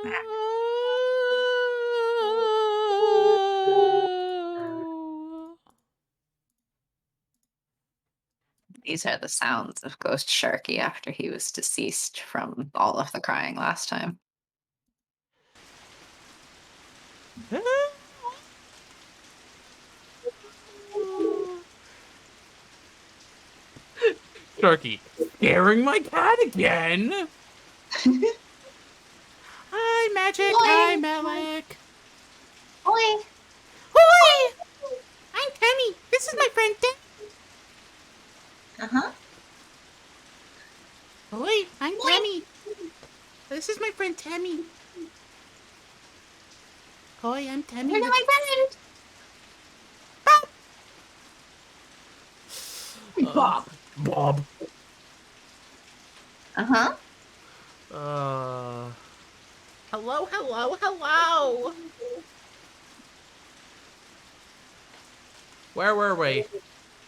These are the sounds of Ghost Sharky after he was deceased from all of the crying last time. Sharky, scaring my cat again? Hi, Magic. Oi. Hi, Malik. Oi! Hoi! I'm Tammy. This is my friend Tammy. Uh-huh. Hoi, I'm Tammy. This is my friend Tammy. Hoi, I'm Tammy. You're not my friend! Bob! Bob. Uh-huh. Hello, hello, hello. Where were we?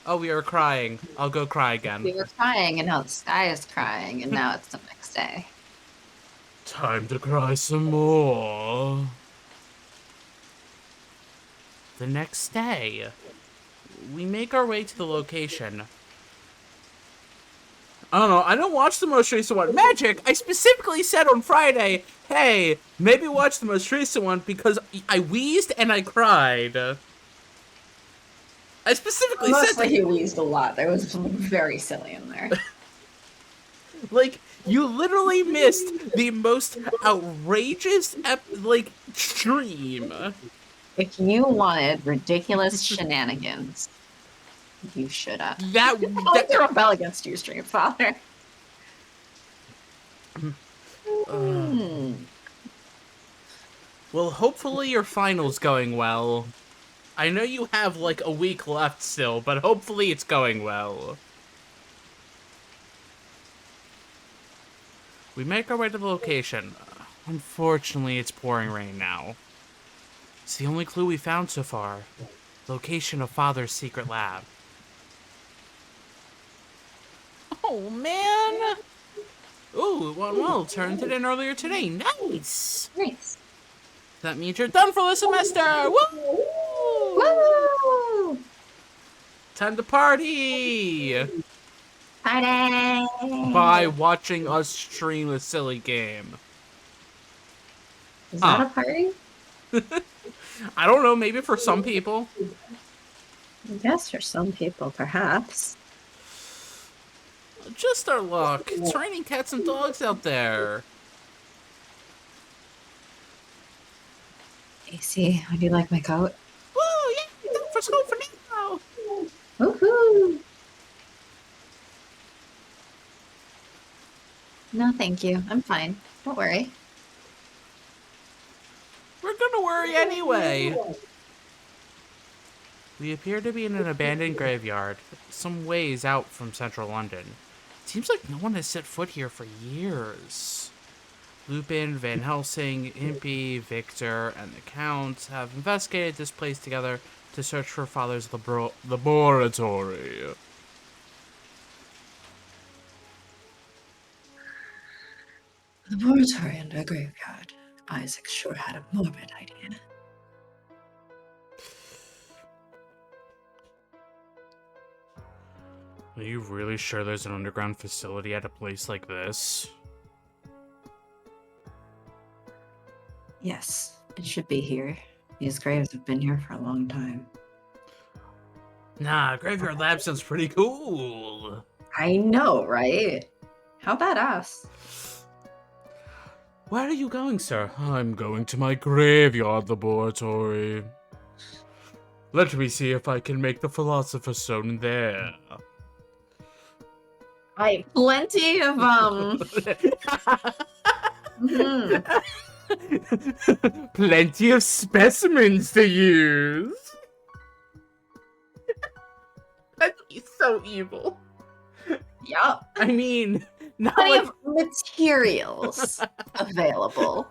Oh, we were crying. I'll go cry again. We were crying, and now the sky is crying, and now it's the next day. Time to cry some more. The next day, we make our way to the location. I don't know, I don't watch the most recent one. Magic, I specifically said on Friday, hey, maybe watch the most recent one because I wheezed and I cried. I specifically said that. Mostly he wheezed a lot. There was something very silly in there. Like, you literally missed the most outrageous, stream. If you wanted ridiculous shenanigans, you should have. That to rebel against you, Stream Father. Well, hopefully your final's going well. I know you have, like, a week left still, but hopefully it's going well. We make our way to the location. Unfortunately, it's pouring rain now. It's the only clue we found so far. Location of Father's secret lab. Oh, man! Ooh, it went well. Turned it in earlier today. Nice! Nice. That means you're done for the semester! Woo! Woo! Time to party! Party! By watching us stream a silly game. Is that a party? I don't know, maybe for some people. I guess for some people, perhaps. Just our luck. It's raining cats and dogs out there. AC, would you like my coat? Woo, yeah, time for school for now. Woohoo! No, thank you. I'm fine. Don't worry. We're gonna worry anyway. We appear to be in an abandoned graveyard, some ways out from central London. It seems like no one has set foot here for years. Lupin, Van Helsing, Impey, Victor, and the Count have investigated this place together to search for Father's laboratory. Laboratory under a graveyard. Isaac sure had a morbid idea. Are you really sure there's an underground facility at a place like this? Yes, it should be here. These graves have been here for a long time. Nah, Graveyard Lab sounds pretty cool. I know, right? How badass. Where are you going, sir? I'm going to my graveyard laboratory. Let me see if I can make the Philosopher's Stone there. I plenty of Plenty of specimens to use. That'd be so evil. Yup. I mean, not Plenty like of materials available.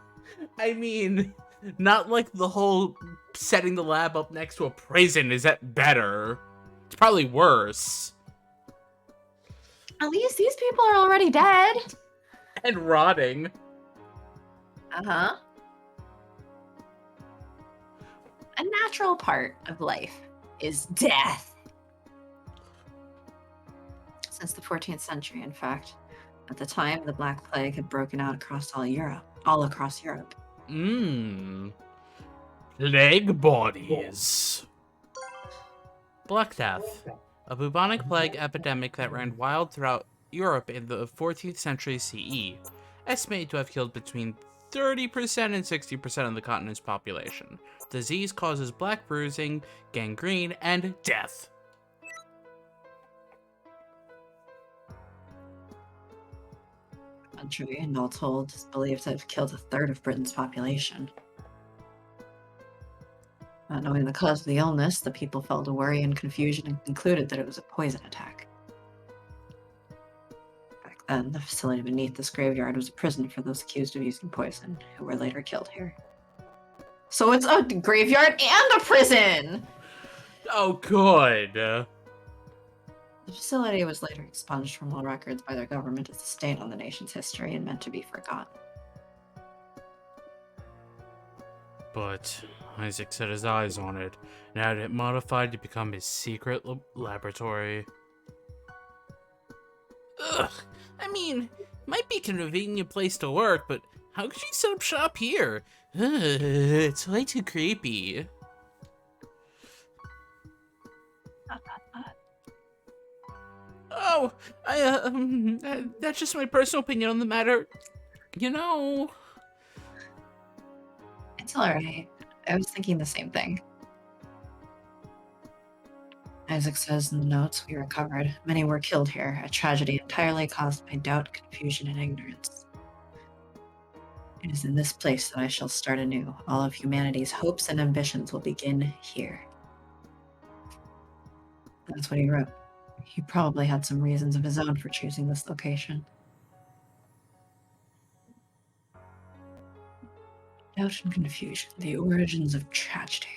I mean, not like the whole setting the lab up next to a prison. Is that better? It's probably worse. At least these people are already dead. And rotting. Uh-huh. A natural part of life is death. Since the 14th century, in fact. At the time, the Black Plague had broken out all across Europe. Mmm. Plague bodies. Black Death. A bubonic plague epidemic that ran wild throughout Europe in the 14th century CE. Estimated to have killed between 30% and 60% of the continent's population. Disease causes black bruising, gangrene, and death. Country, and all told, is believed to have killed a third of Britain's population. Not knowing the cause of the illness, the people fell to worry and confusion and concluded that it was a poison attack. Back then, the facility beneath this graveyard was a prison for those accused of using poison, who were later killed here. So it's a graveyard and a prison! Oh, good. The facility was later expunged from all records by their government as a stain on the nation's history and meant to be forgotten. But Isaac set his eyes on it and had it modified to become his secret laboratory. Ugh, I mean, might be a convenient place to work, but how could you set up shop here? It's way too creepy. Oh, that's just my personal opinion on the matter. You know. It's alright. I was thinking the same thing. Isaac says in the notes we recovered, many were killed here, a tragedy entirely caused by doubt, confusion, and ignorance. It is in this place that I shall start anew. All of humanity's hopes and ambitions will begin here. That's what he wrote. He probably had some reasons of his own for choosing this location. Doubt and confusion, the origins of tragedy.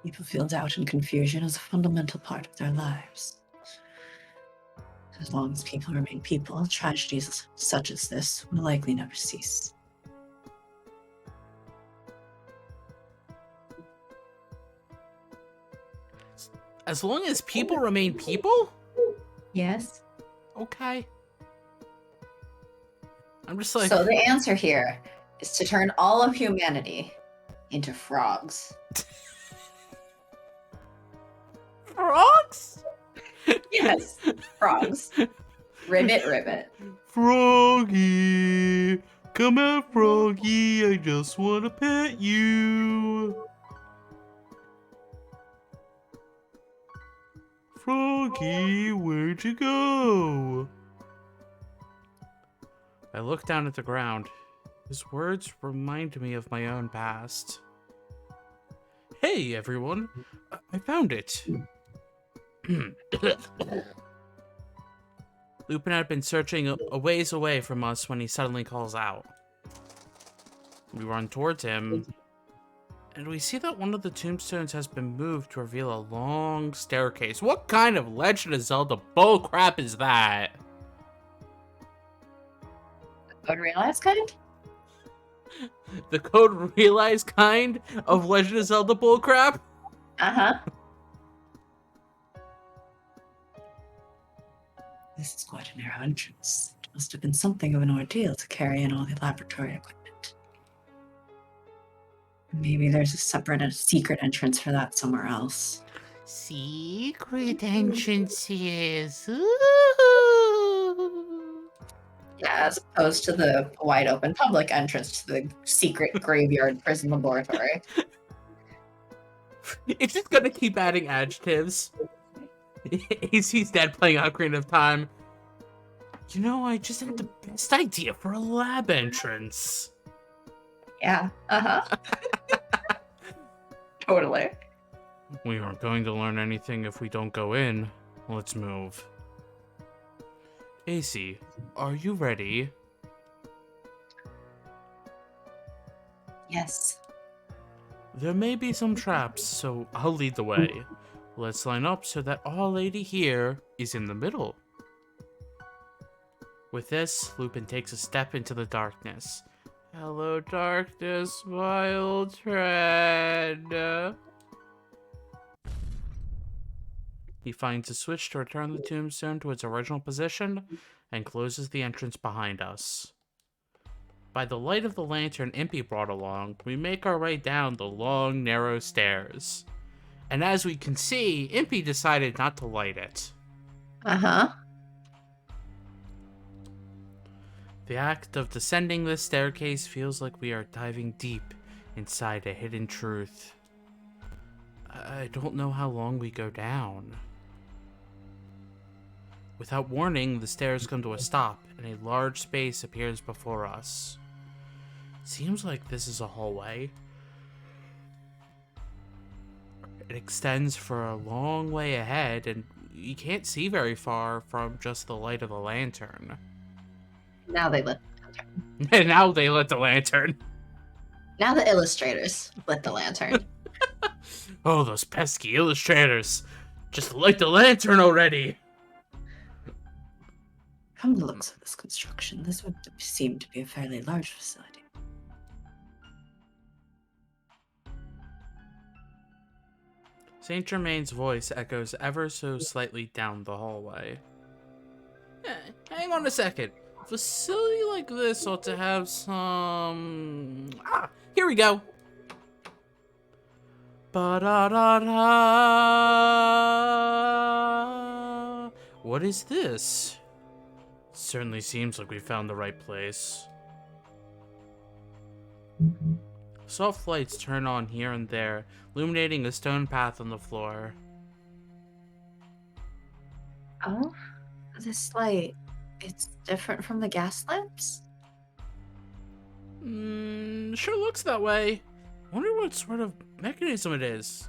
People feel doubt and confusion as a fundamental part of their lives. As long as people remain people, tragedies such as this will likely never cease. As long as people remain people? Yes. Okay. I'm just like... So the answer here is to turn all of humanity into frogs. Frogs? Yes, frogs. Ribbit, ribbit. Froggy, come out, Froggy. I just want to pet you. Froggy, where'd you go? I look down at the ground. His words remind me of my own past. Hey, everyone. I found it. Lupin had been searching a ways away from us when he suddenly calls out. We run towards him, and we see that one of the tombstones has been moved to reveal a long staircase. What kind of Legend of Zelda bullcrap is that? Code realize kind? The Code Realize kind of Legend of Zelda bullcrap? Uh-huh. This is quite a narrow entrance. It must have been something of an ordeal to carry in all the laboratory equipment. Maybe there's a separate and secret entrance for that somewhere else. Secret entrances. Ooh. Yeah, as opposed to the wide open public entrance to the secret graveyard prison laboratory. It's just gonna keep adding adjectives. AC's dad playing Ocarina of Time. You know, I just had the best idea for a lab entrance. Yeah, uh-huh. Totally. We aren't going to learn anything if we don't go in. Let's move. AC, are you ready? Yes. There may be some traps, so I'll lead the way. Let's line up so that our lady here is in the middle. With this, Lupin takes a step into the darkness. Hello, darkness, my old friend. He finds a switch to return the tombstone to its original position and closes the entrance behind us. By the light of the lantern Impey brought along, we make our way down the long, narrow stairs. And as we can see, Impey decided not to light it. Uh-huh. The act of descending this staircase feels like we are diving deep inside a hidden truth. I don't know how long we go down. Without warning, the stairs come to a stop, and a large space appears before us. Seems like this is a hallway. It extends for a long way ahead, and you can't see very far from just the light of the lantern. Now they lit the lantern. And now they lit the lantern. Now the illustrators lit the lantern. Oh, those pesky illustrators. Just light the lantern already. From the looks of this construction, this would seem to be a fairly large facility. Saint Germain's voice echoes ever so slightly down the hallway. Hang on a second. A facility like this ought to have some... here we go. Ba-da-da-da. What is this? Certainly seems like we found the right place. Soft lights turn on here and there, illuminating a stone path on the floor. Oh, this light, it's different from the gas lamps? Sure looks that way. Wonder what sort of mechanism it is.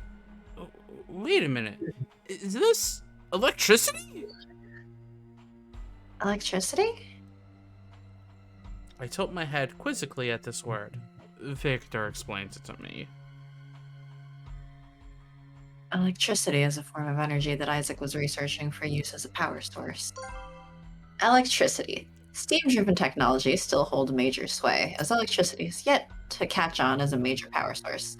Oh, wait a minute. Is this electricity? Electricity? I tilt my head quizzically at this word. Victor explains it to me. Electricity is a form of energy that Isaac was researching for use as a power source. Electricity. Steam-driven technologies still hold major sway, as electricity is yet to catch on as a major power source.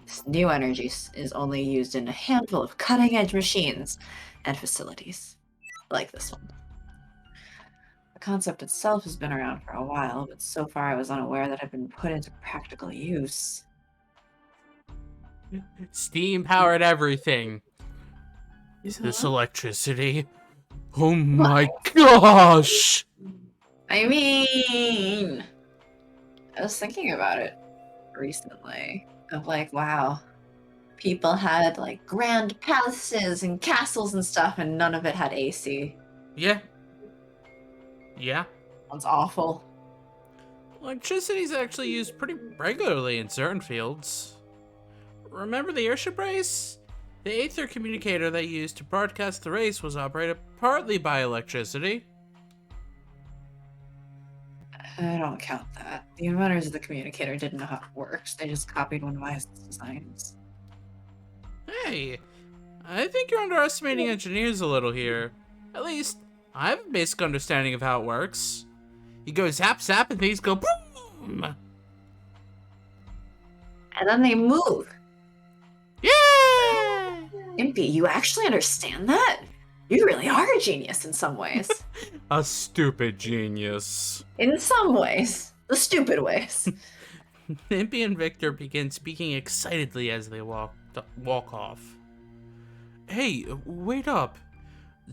This new energy is only used in a handful of cutting-edge machines and facilities, like this one. The concept itself has been around for a while, but so far I was unaware that it had been put into practical use. Steam-powered everything. Is this electricity? Oh my gosh! I mean, I was thinking about it recently, of like, wow, people had like grand palaces and castles and stuff, and none of it had AC. Yeah. Yeah. Sounds awful. Electricity is actually used pretty regularly in certain fields. Remember the airship race? The Aether communicator they used to broadcast the race was operated partly by electricity. I don't count that. The inventors of the communicator didn't know how it works. They just copied one of Isaac's designs. Hey, I think you're underestimating engineers a little here. At least, I have a basic understanding of how it works. You go zap zap and things go boom! And then they move. Yeah! Impey, you actually understand that? You really are a genius in some ways. A stupid genius. In some ways. The stupid ways. Impey and Victor begin speaking excitedly as they walk off. Hey, wait up.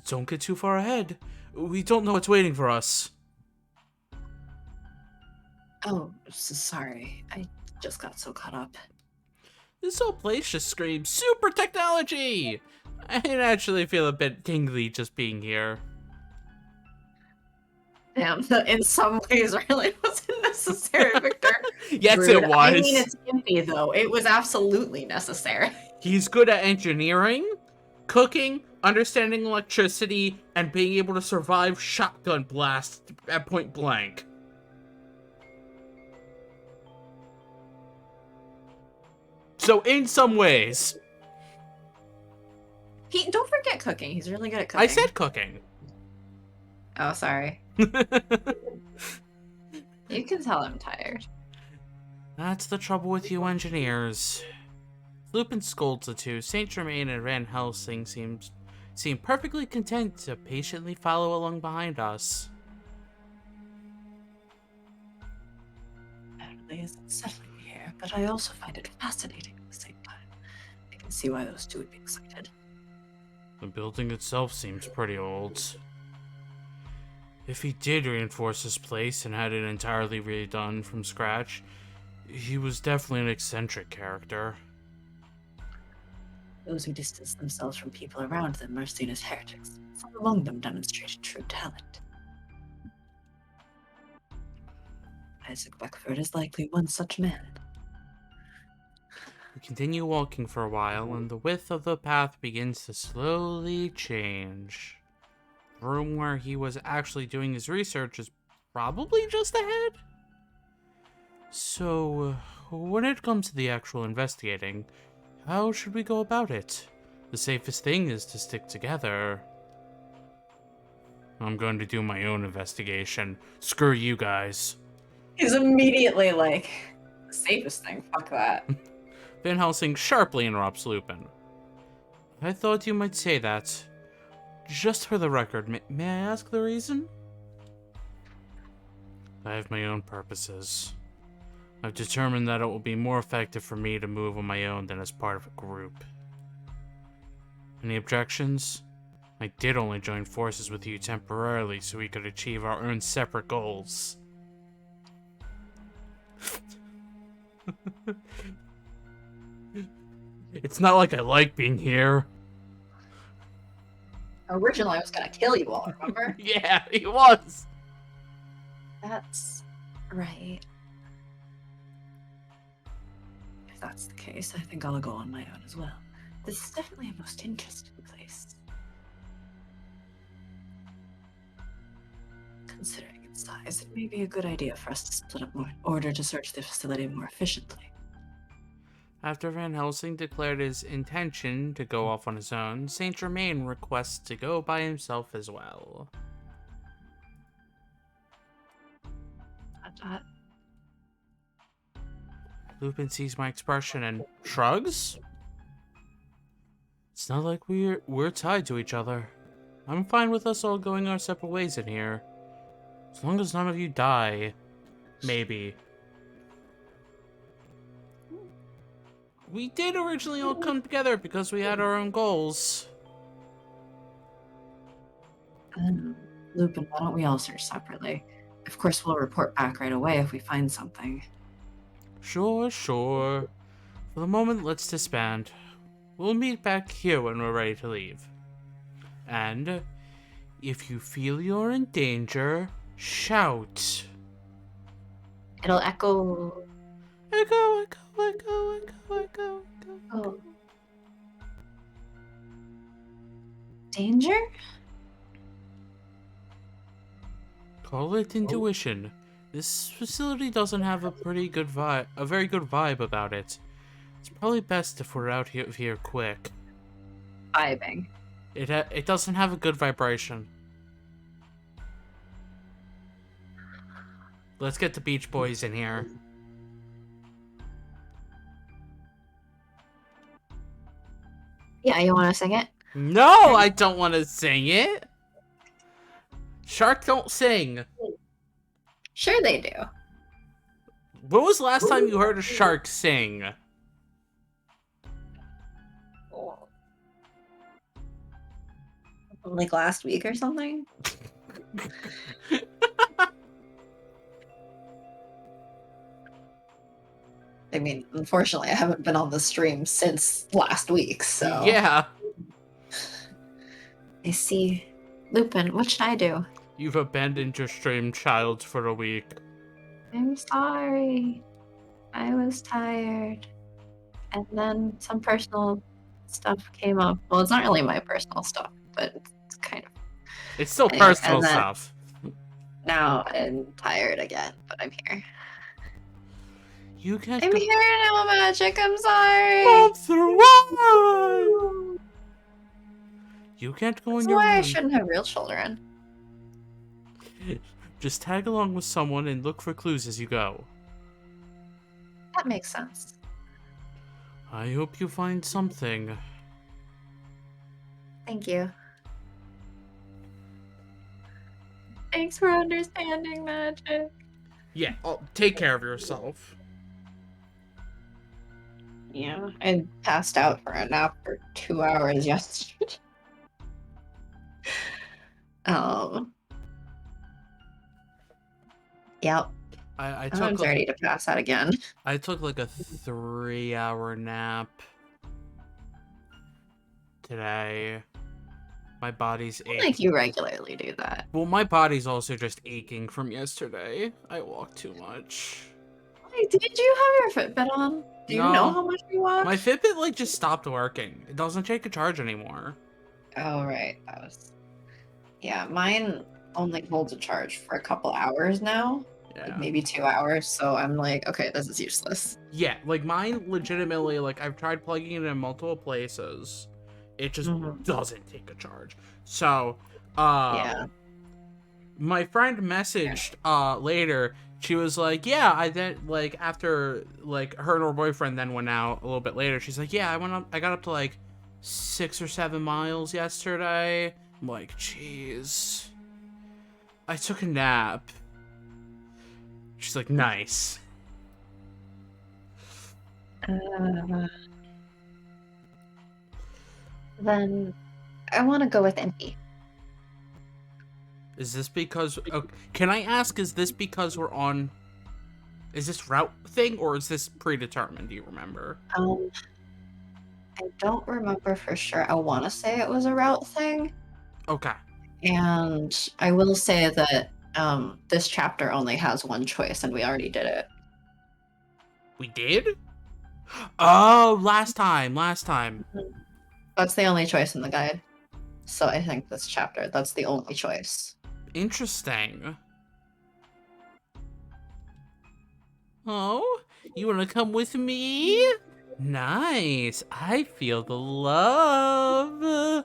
Don't get too far ahead. We don't know what's waiting for us. Oh, sorry. I just got so caught up. This whole place just screams super technology! I actually feel a bit tingly just being here. Damn, in some ways really wasn't necessary, Victor. Yes, Rude. it was. I mean, it's Impey, though. It was absolutely necessary. He's good at engineering, cooking, understanding electricity, and being able to survive shotgun blasts at point blank. So in some ways... Don't forget cooking. He's really good at cooking. I said cooking. Oh, sorry. You can tell I'm tired. That's the trouble with you engineers. Lupin scolds the two. Saint Germain and Van Helsing seem perfectly content to patiently follow along behind us. Apparently, it's unsettling here, but I also find it fascinating at the same time. I can see why those two would be excited. The building itself seems pretty old. If he did reinforce this place and had it entirely redone from scratch, he was definitely an eccentric character. Those who distance themselves from people around them are seen as heretics. Some among them demonstrated true talent. Issac Beckford is likely one such man. We continue walking for a while, and the width of the path begins to slowly change. The room where he was actually doing his research is probably just ahead. So, when it comes to the actual investigating, how should we go about it? The safest thing is to stick together. I'm going to do my own investigation. Screw you guys. He's immediately like, the safest thing, fuck that. Van Helsing sharply interrupts Lupin. I thought you might say that. Just for the record, may I ask the reason? I have my own purposes. I've determined that it will be more effective for me to move on my own than as part of a group. Any objections? I did only join forces with you temporarily so we could achieve our own separate goals. It's not like I like being here. Originally, I was gonna kill you all, remember? Yeah, he was. That's right. If that's the case, I think I'll go on my own as well. This is definitely a most interesting place. Considering its size, it may be a good idea for us to split up more in order to search the facility more efficiently. After Van Helsing declared his intention to go off on his own, Saint Germain requests to go by himself as well. Lupin sees my expression and shrugs. It's not like we're tied to each other. I'm fine with us all going our separate ways in here. As long as none of you die. Maybe. We did originally all come together because we had our own goals. Lupin, why don't we all search separately? Of course, we'll report back right away if we find something. Sure. For the moment, let's disband. We'll meet back here when we're ready to leave. And if you feel you're in danger, shout. It'll echo. Echo. Oh. Danger? Call it intuition. This facility doesn't have a very good vibe about it. It's probably best if we're out here quick. Vibing. It doesn't have a good vibration. Let's get the Beach Boys in here. Yeah, you want to sing it? No, I don't want to sing it. Shark don't sing. Sure they do. When was the last time you heard a shark sing? Like last week or something? I mean, unfortunately, I haven't been on the stream since last week, so... Yeah. I see. Lupin, what should I do? You've abandoned your stream child for a week. I'm sorry. I was tired. And then some personal stuff came up. Well, it's not really my personal stuff, but it's kind of... It's still personal stuff. Now I'm tired again, but I'm here. You can't... I'm here now, Magic. I'm sorry. Monster, why? You can't go in your room. That's why I shouldn't have real children. Just tag along with someone and look for clues as you go. That makes sense. I hope you find something. Thank you. Thanks for understanding, Magic. Yeah, take care of yourself. Yeah, I passed out for a nap for 2 hours yesterday. Yep. I I'm took ready to pass out again. I took like a 3-hour nap today. My body's aching. Like you regularly do that. Well, my body's also just aching from yesterday. I walked too much. Wait, did you have your Fitbit on? Do you know No. how much you walked? My Fitbit like just stopped working. It doesn't take a charge anymore. Oh, right. That was... Yeah, mine only holds a charge for a couple hours now. Yeah. Like maybe 2 hours. So I'm like, okay, this is useless. Yeah, like mine legitimately, like I've tried plugging it in multiple places. It just doesn't take a charge. So, Yeah. my friend messaged later. She was like, yeah, I then like after like her and her boyfriend then went out a little bit later. She's like, yeah, I got up to like 6 or 7 miles yesterday. I'm like, jeez. I took a nap. She's like, nice. Then I want to go with Impey. Is this because... can I ask, is this because we're on... Is this route thing, or is this predetermined? Do you remember? I don't remember for sure. I want to say it was a route thing. Okay. And I will say that this chapter only has one choice, and we already did it. We did? Oh, last time. That's the only choice in the guide. So I think this chapter, that's the only choice. Interesting. Oh, you want to come with me? Nice. I feel the love.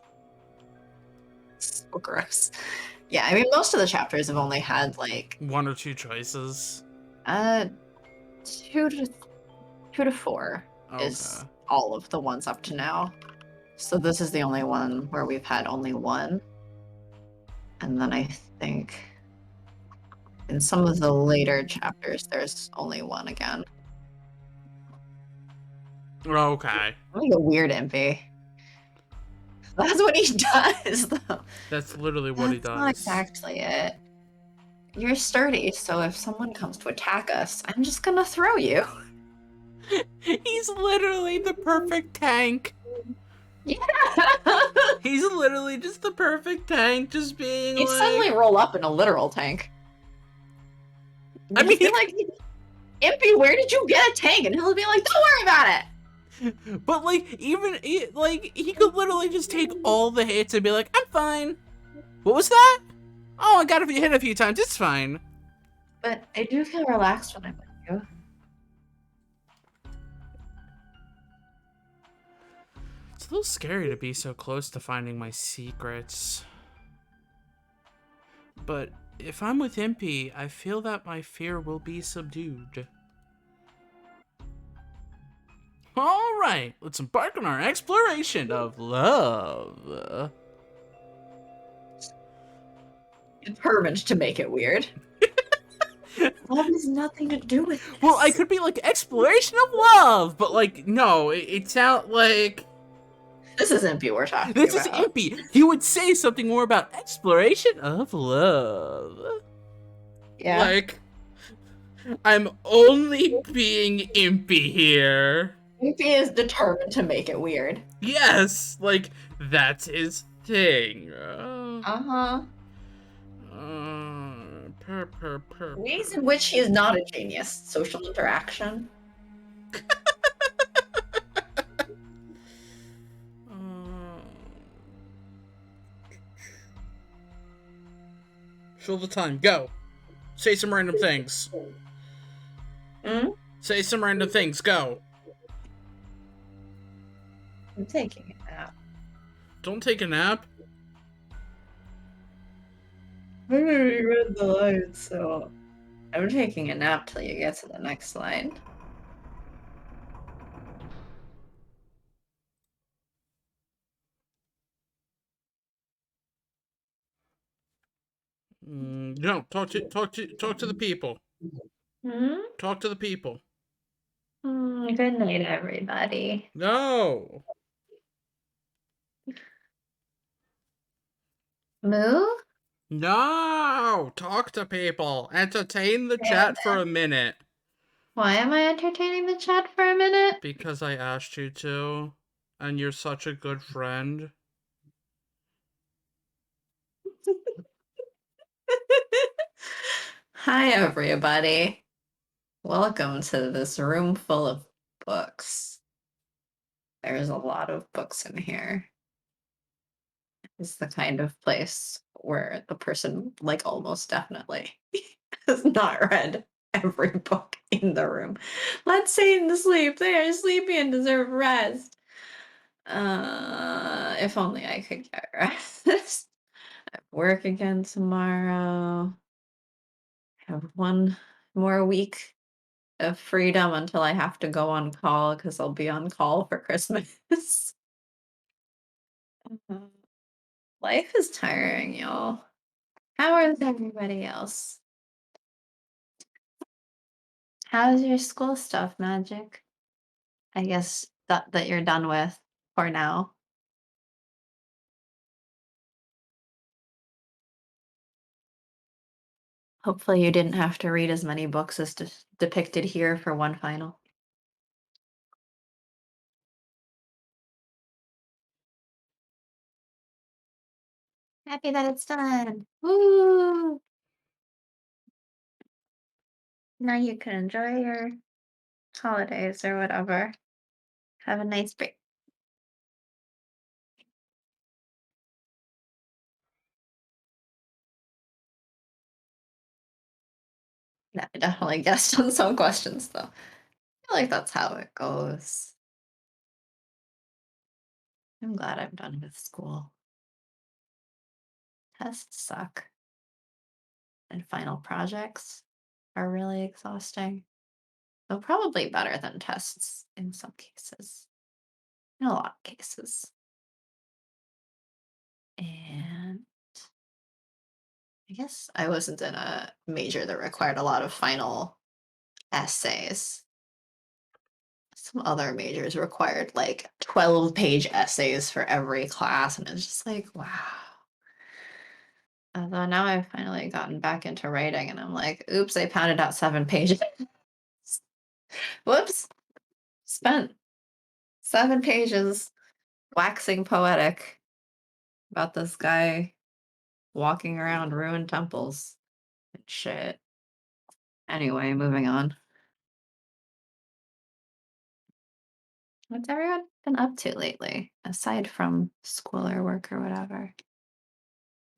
So gross. Yeah, I mean, most of the chapters have only had like 1 or 2 choices. 2 to 4 is all of the ones up to now. So this is the only one where we've had only one. And then I think in some of the later chapters, there's only one again. Okay. Like a weird Impey. That's what he does, though. That's literally what he does. That's not exactly it. You're sturdy, so if someone comes to attack us, I'm just gonna throw you. He's literally the perfect tank. Yeah. He's literally just the perfect tank, just being He'd like... suddenly roll up in a literal tank. I mean... Be like, Impey, where did you get a tank? And he'll be like, don't worry about it! But, like, even, like, he could literally just take all the hits and be like, I'm fine. What was that? Oh, I got hit a few times. It's fine. But I do feel relaxed when I'm with you. It's a little scary to be so close to finding my secrets. But if I'm with Impey, I feel that my fear will be subdued. All right, let's embark on our exploration of love. Determined to make it weird. Love has nothing to do with this. Well, I could be like, exploration of love, but like, no, it sounds like... This is Impey we're talking about. This is Impey. He would say something more about exploration of love. Yeah. Like, I'm only being Impey here. Impey is determined to make it weird. Yes, like, that's his thing. Uh-huh. Ways in which he is not a genius. Social interaction. Fill the time. Go. Say some random things. Say some random things. Go. I'm taking a nap. Don't take a nap. I already read the line, so I'm taking a nap till you get to the next line. No, talk to the people. Hmm? Talk to the people. Good night, everybody. No. Moo? No! Talk to people. Entertain the chat for a minute. Why am I entertaining the chat for a minute? Because I asked you to, and you're such a good friend. Hi, everybody. Welcome to this room full of books. There's a lot of books in here. It's the kind of place where the person, like, almost definitely has not read every book in the room. Let Satan sleep. They are sleepy and deserve rest. If only I could get rest. I work again tomorrow. Have one more week of freedom until I have to go on call because I'll be on call for Christmas. Uh, Life is tiring, y'all. How is everybody else? How's your school stuff, Magic? I guess that you're done with for now. Hopefully you didn't have to read as many books as depicted here for one final. Happy that it's done. Woo! Now you can enjoy your holidays or whatever. Have a nice break. No, I definitely guessed on some questions though. I feel like that's how it goes. I'm glad I'm done with school. Tests suck. And final projects are really exhausting. Though probably better than tests in some cases. In a lot of cases. And I guess I wasn't in a major that required a lot of final essays. Some other majors required like 12-page essays for every class, and it's just like, wow. Although now I've finally gotten back into writing, and I'm like, oops, I pounded out 7 pages. Whoops. Spent 7 pages waxing poetic about this guy walking around ruined temples and shit. Anyway, moving on. What's everyone been up to lately, aside from school or work or whatever?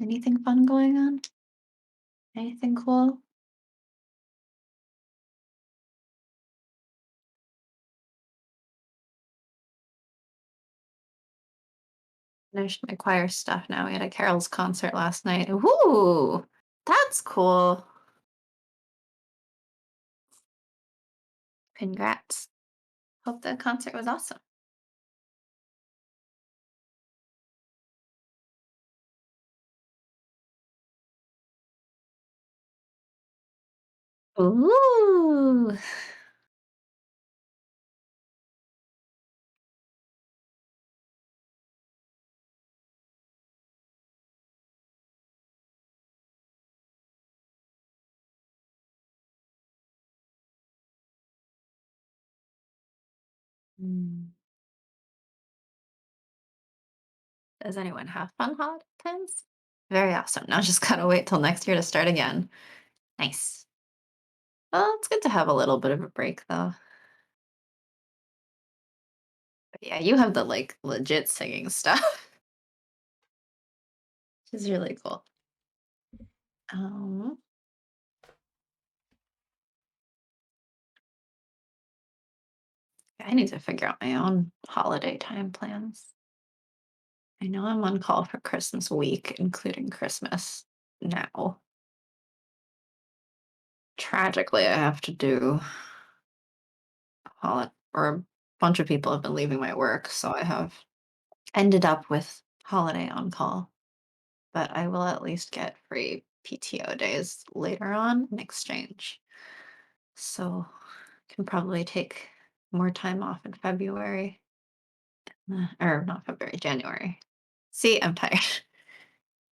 Anything fun going on? Anything cool? Finished my choir stuff now. We had a Carol's concert last night. Woo! That's cool. Congrats. Hope the concert was awesome. Ooh. Mm. Does anyone have fun holiday plans? Very awesome. Now just gotta wait till next year to start again. Nice. Well, it's good to have a little bit of a break though. But yeah, you have the like legit singing stuff, which is really cool. Um, I need to figure out my own holiday time plans. I know I'm on call for Christmas week, including Christmas now. Tragically, I have to do or a bunch of people have been leaving my work, so I have ended up with holiday on call. But I will at least get free PTO days later on in exchange. So can probably take more time off in February. Or not February, January. See, I'm tired.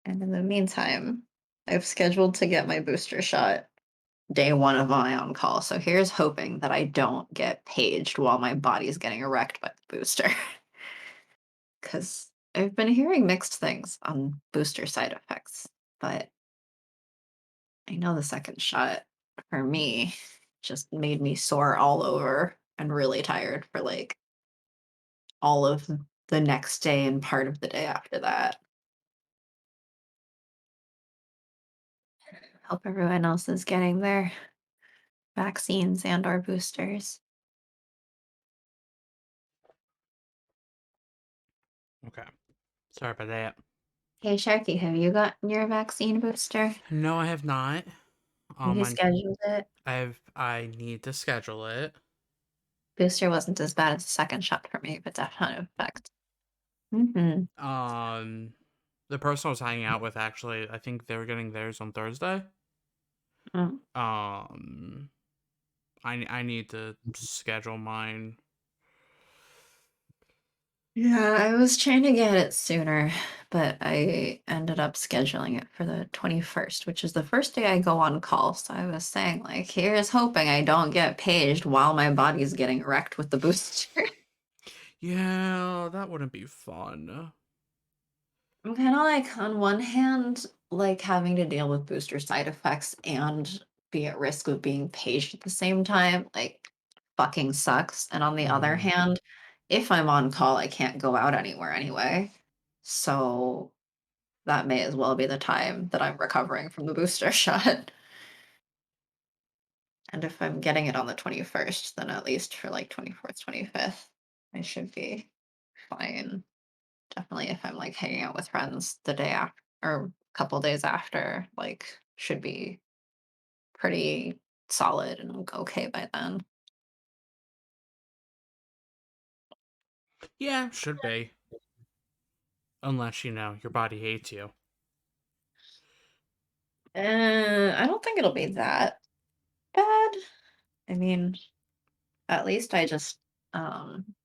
And in the meantime, I've scheduled to get my booster shot day one of my on call. So here's hoping that I don't get paged while my body's getting erect by the booster. Because I've been hearing mixed things on booster side effects, but I know the second shot for me just made me sore all over and really tired for like all of the next day and part of the day after that. Hope everyone else is getting their vaccines and or boosters. Okay. Sorry about that. Hey Sharky, have you gotten your vaccine booster? No, I have not. Have you I scheduled it? I need to schedule it. Booster wasn't as bad as the second shot for me, but definitely effect. Mm-hmm. Um, the person I was hanging out with actually, I think they were getting theirs on Thursday. Mm. Um, I need to schedule mine. Yeah, I was trying to get it sooner, but I ended up scheduling it for the 21st, which is the first day I go on call. So I was saying, like, here's hoping I don't get paged while my body's getting wrecked with the booster. Yeah, that wouldn't be fun. I'm kind of like, on one hand, like having to deal with booster side effects and be at risk of being paged at the same time, like, fucking sucks. And on the other Mm-hmm. hand, if I'm on call, I can't go out anywhere anyway. So that may as well be the time that I'm recovering from the booster shot. And if I'm getting it on the 21st, then at least for like 24th, 25th, I should be fine. Definitely if I'm like hanging out with friends the day after or a couple days after, like should be pretty solid and okay by then. Yeah, should be. Unless, your body hates you. I don't think it'll be that bad. I mean, at least I just um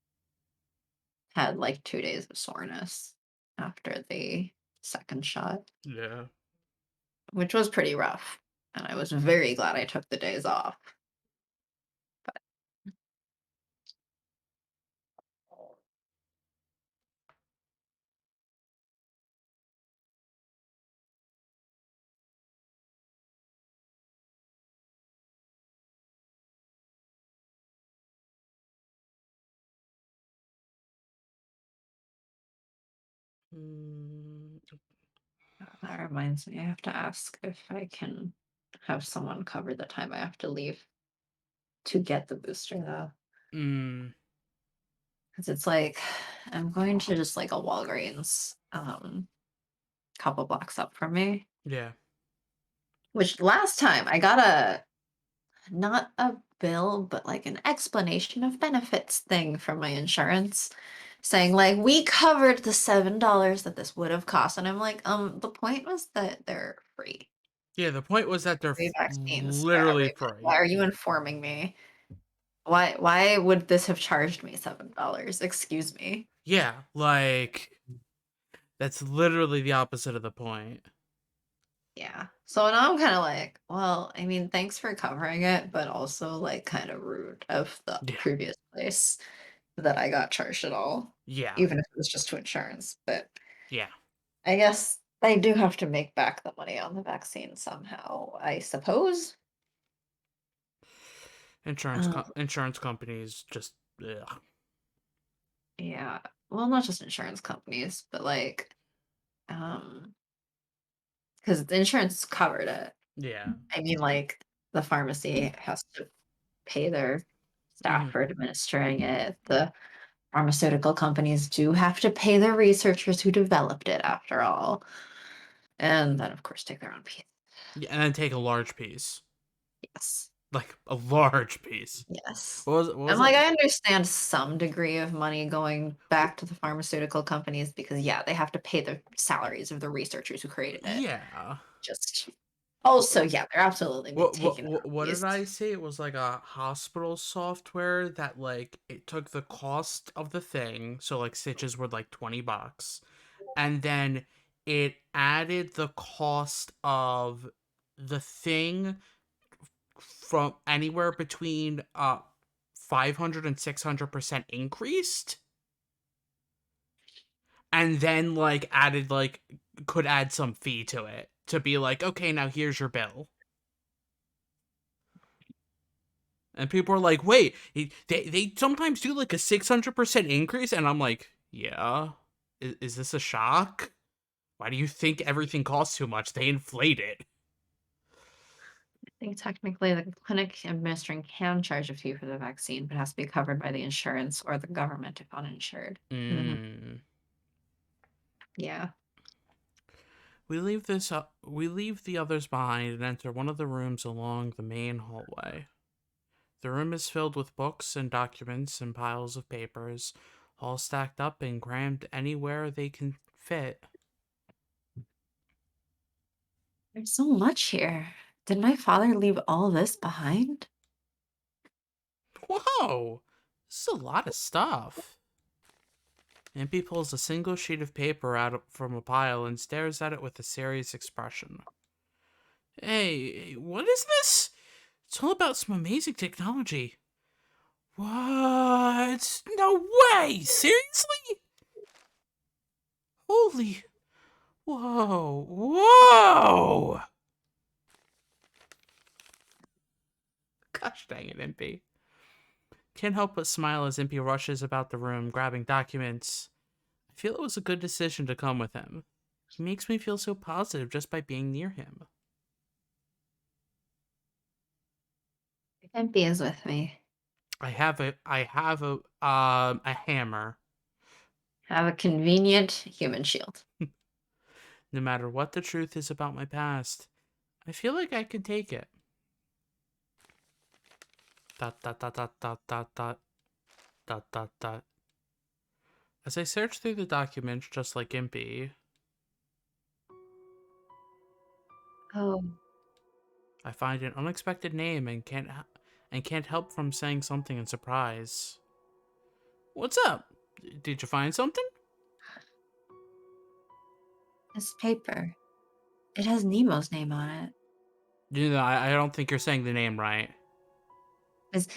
had like 2 days of soreness after the second shot, Yeah. which was pretty rough. And I was very glad I took the days off. Mm, That reminds me, I have to ask if I can have someone cover the time I have to leave to get the booster though. mm, Because it's like I'm going to just like a Walgreens couple blocks up from me. yeah. Which last time I got a not a bill, but like an explanation of benefits thing from my insurance saying like we covered the $7 that this would have cost. And I'm like, the point was that they're free. Yeah, the point was that they're Free vaccines for literally everybody. Why free. are you informing me? Why would this have charged me $7? Excuse me. Yeah, like, that's literally the opposite of the point. Yeah. So now I'm kind of like, well, I mean, thanks for covering it, but also like kind of rude of the Yeah. previous place that I got charged at all, Yeah. even if it was just to insurance. But Yeah. I guess I do have to make back the money on the vaccine somehow, I suppose. Um, Insurance companies just ugh. yeah. Well, not just insurance companies, but like, um, because the insurance covered it. Yeah. I mean, like, the pharmacy has to pay their Hmm. staff for administering it. The pharmaceutical companies do have to pay their researchers who developed it, after all. And then, of course, take their own piece. Yeah, and then take a large piece. Yes. Like a large piece. Yes. What I'm was like, it? I understand some degree of money going back to the pharmaceutical companies because, yeah, they have to pay the salaries of the researchers who created it. Yeah. Just. Oh, so yeah, they're absolutely being What taken out of what did these. I say? It was like a hospital software that like it took the cost of the thing, so like stitches were like $20, and then it added the cost of the thing from anywhere between 500 and 600% increased, and then like added like could add some fee to it to be like, okay, now here's your bill. And people are like, wait, they sometimes do like a 600% increase. And I'm like, yeah. Is this a shock? Why do you think everything costs too much? They inflate it. I think technically the clinic administering can charge a fee for the vaccine, but has to be covered by the insurance or the government if uninsured. Mhm. Mm. Yeah. We leave the others behind and enter one of the rooms along the main hallway. The room is filled with books and documents and piles of papers, all stacked up and crammed anywhere they can fit. There's so much here. Did my father leave all this behind? Whoa! This is a lot of stuff. Impey pulls a single sheet of paper out from a pile and stares at it with a serious expression. Hey, what is this? It's all about some amazing technology. What? No way! Seriously? Holy. Whoa. Whoa! Gosh dang it, Impey. Can't help but smile as Impey rushes about the room, grabbing documents. I feel it was a good decision to come with him. He makes me feel so positive just by being near him. Impey is with me. I have a hammer. Have a convenient human shield. No matter what the truth is about my past, I feel like I can take it. Dot dot dot dot dot dot dot dot dot dot. As I search through the documents, just like Impey, Oh, I find an unexpected name and can't help from saying something in surprise. What's up? Did you find something? this paper. It has Nemo's name on it. You know, I don't think you're saying the name right. There's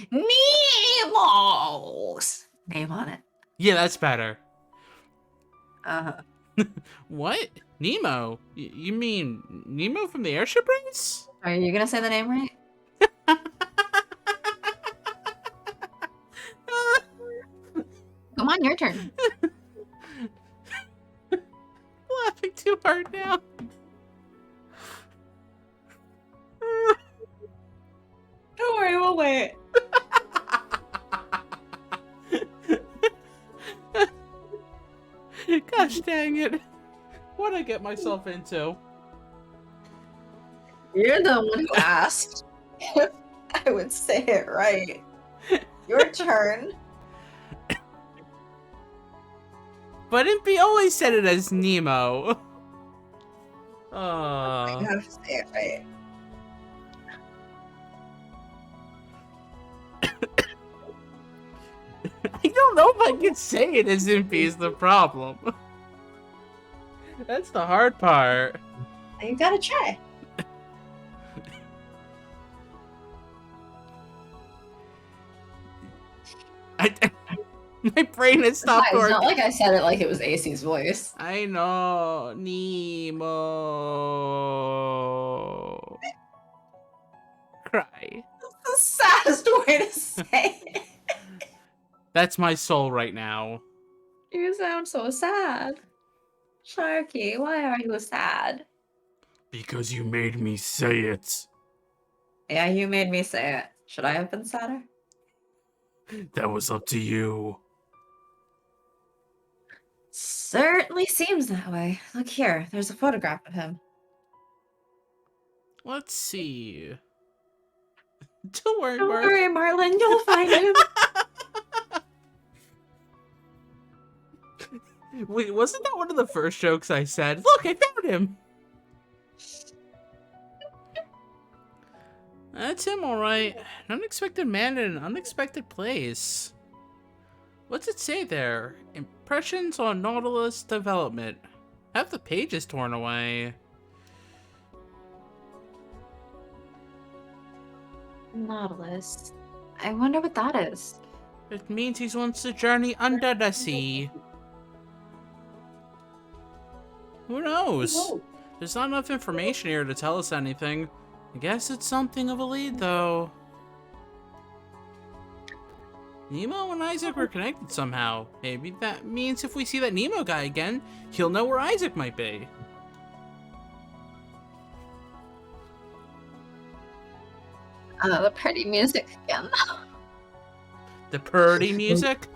Nemo's name on it. Yeah, that's better. Uh-huh. What? Nemo? You mean Nemo from the airship race? Are you gonna say the name right? Come on, your turn. Laughing too hard now. Don't worry, we'll wait. Gosh dang it. What'd I get myself into? You're the one who asked if I would say it right. Your turn. But Impey always said it as Nemo. You have to say it right. I don't know if I can say it as Impey is the problem. That's the hard part. You gotta try. My brain has stopped It's working. not like I said it like it was AC's voice. I know. Nemo. Cry. That's the saddest way to say it. That's my soul right now. You sound so sad. Sharky, why are you sad? Because you made me say it. Yeah, you made me say it. Should I have been sadder? That was up to you. Certainly seems that way. Look here, there's a photograph of him. Let's see. Don't worry, Don't Mark. worry, Marlon, you'll find him. Wait, wasn't that one of the first jokes I said? Look, I found him. That's him, alright. An unexpected man in an unexpected place. What's it say there? Impressions on Nautilus development. Half the page is torn away. Nautilus. I wonder what that is. It means he wants to journey under the sea. Who knows? There's not enough information here to tell us anything. I guess it's something of a lead, though. Nemo and Isaac were connected somehow. Maybe that means if we see that Nemo guy again, he'll know where Isaac might be. The pretty music again. The purdy music?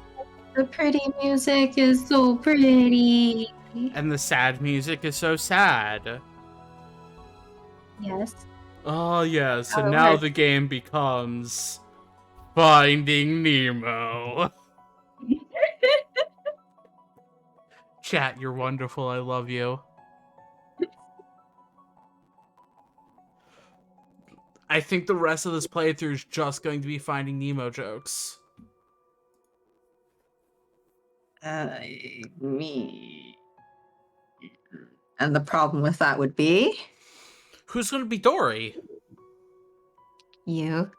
The pretty music is so pretty. And the sad music is so sad. Yes. Oh, yes, and Oh, now right. the game becomes Finding Nemo. Chat, you're wonderful. I love you. I think the rest of this playthrough is just going to be Finding Nemo jokes. Me. And the problem with that would be Who's going to be Dory? you.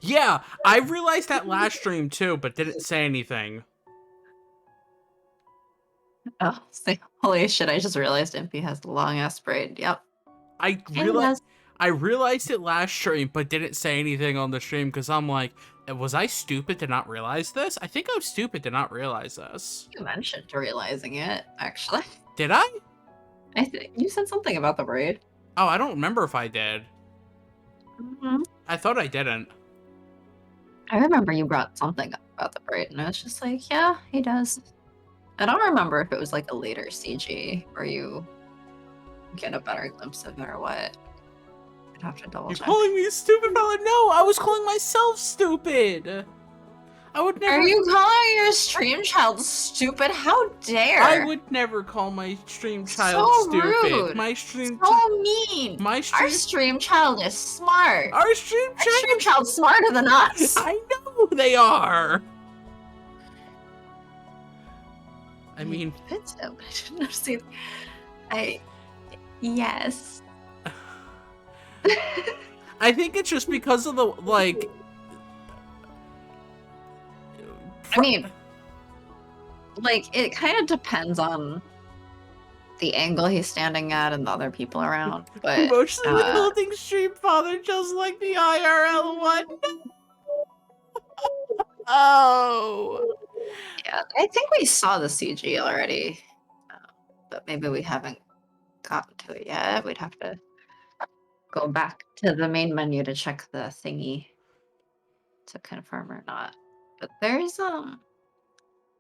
Yeah, I realized that last stream too, but didn't say anything. Oh, holy shit! I just realized Impey has the long ass braid. Yep. I realized it last stream, but didn't say anything on the stream because I'm like, was I stupid to not realize this? I think I was stupid to not realize this. You mentioned realizing it, actually. Did I? I think you said something about the braid. Oh, I don't remember if I did. I thought I didn't. I remember you brought something up about the braid, and I was just like, yeah, he does. I don't remember if it was like a later CG where you get a better glimpse of it or what. I'd have to double You're check. calling me stupid, fella? No, I was calling myself stupid. I would never. Are you calling your stream child stupid? How dare! I would never call my stream child So stupid. rude. My stream. So mean. Our stream child is smart. Our stream child's smarter than us. I know they are. I mean, it's him. I shouldn't have seen. Yes. I think it's just because of the like. I mean, like, it kind of depends on the angle he's standing at and the other people around, but emotionally withholding stream father just like the IRL one. Oh. Yeah, I think we saw the CG already, but maybe we haven't gotten to it yet. We'd have to go back to the main menu to check the thingy to confirm or not. But there's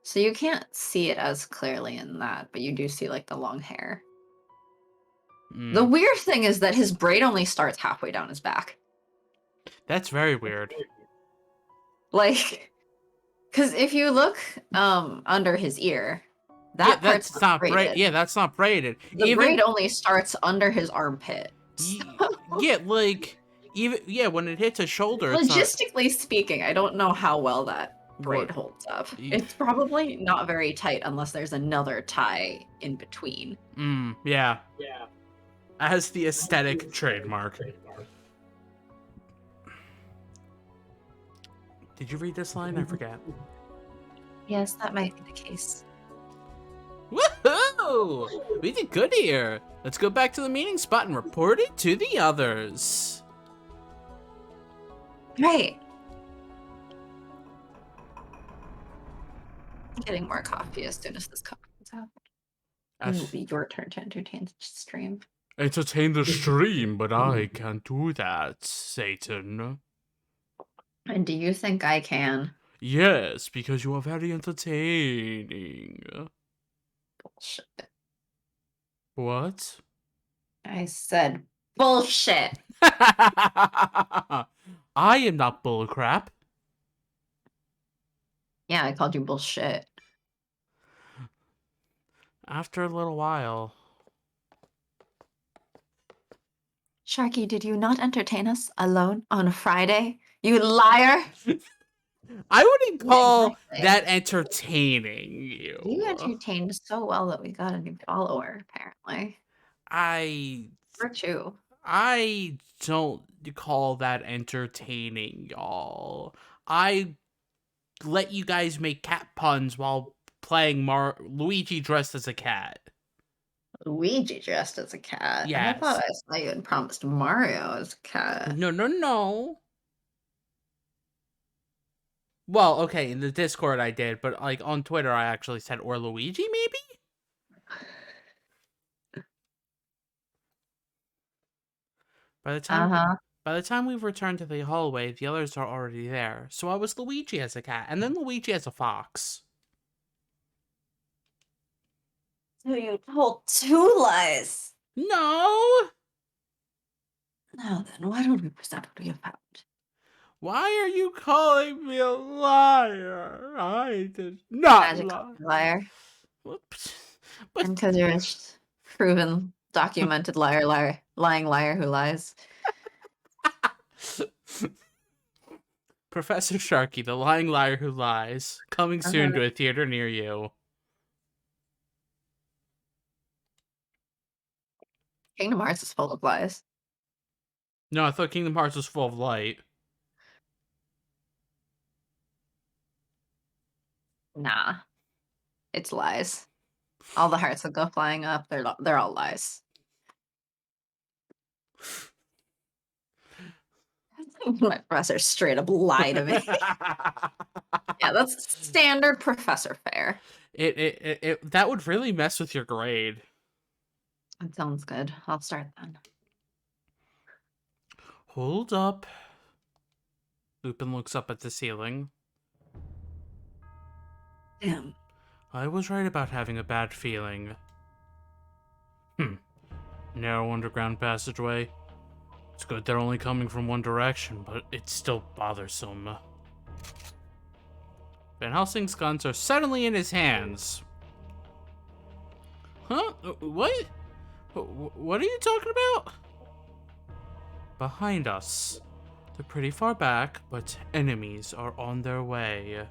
so you can't see it as clearly in that, but you do see like the long hair. The weird thing is that his braid only starts halfway down his back. That's very weird. Like, because if you look under his ear, that's not braided. Yeah, that's not braided. The braid only starts under his armpit. Yeah, like when it hits his shoulder. Logistically speaking, I don't know how well that braid holds up. It's probably not very tight unless there's another tie in between. Yeah. As the aesthetic trademark. Did you read this line? I forget. Yes, that might be the case. Woohoo! We did good here. Let's go back to the meeting spot and report it to the others. Right. Getting more coffee as soon as this comes out. It will be your turn to entertain the stream. Entertain the stream, but I can't do that, Satan. And do you think I can? Yes, because you are very entertaining. Bullshit. What? I said bullshit. I am not bullcrap. Yeah, I called you bullshit. After a little while. Sharky, did you not entertain us alone on a Friday? You liar! I wouldn't Yeah, call exactly. that entertaining You you. entertained so well that we got a new follower, apparently. I Virtue. I don't call that entertaining, y'all. I let you guys make cat puns while playing Luigi dressed as a cat. Luigi dressed as a cat. I thought Yes. I saw you had promised Mario as a cat. No, no, no. Well, okay, in the Discord I did, but like on Twitter I actually said or Luigi maybe? By the time Uh-huh. by the time we've returned to the hallway, the others are already there. So I was Luigi as a cat, and then Luigi as a fox. So you told 2 lies. No! Now then, why don't we present what we have found? Why are you calling me a liar? I did not Magic lie. liar. Whoops. And because you're a proven, documented lying liar who lies. Professor Sharky, the lying liar who lies, coming soon to a theater near you. Kingdom Hearts is full of lies. No, I thought Kingdom Hearts was full of light. Nah, it's lies. All the hearts that go flying up, they're all lies. My professor straight up lied to me. Yeah, that's standard professor fare. That would really mess with your grade. That sounds good. I'll start then. Hold up. Lupin looks up at the ceiling. Damn. I was right about having a bad feeling. Narrow underground passageway. It's good they're only coming from one direction, but it's still bothersome. Van Helsing's guns are suddenly in his hands. Huh? What? What are you talking about? Behind us. They're pretty far back, but enemies are on their way.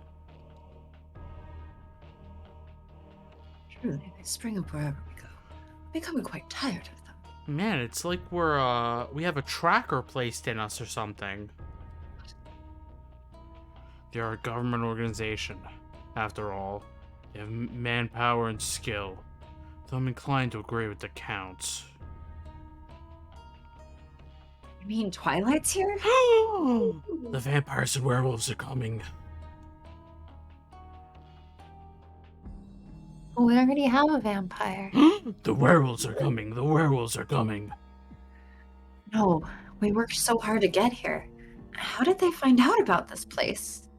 Truly, they spring up wherever we go. I'm becoming quite tired of them. Man, it's like we have a tracker placed in us or something. They're a government organization. After all, they have manpower and skill. Though I'm inclined to agree with the Count. You mean Twilight's here? The vampires and werewolves are coming. Oh, we already have a vampire. The werewolves are coming. The werewolves are coming. No, we worked so hard to get here. How did they find out about this place?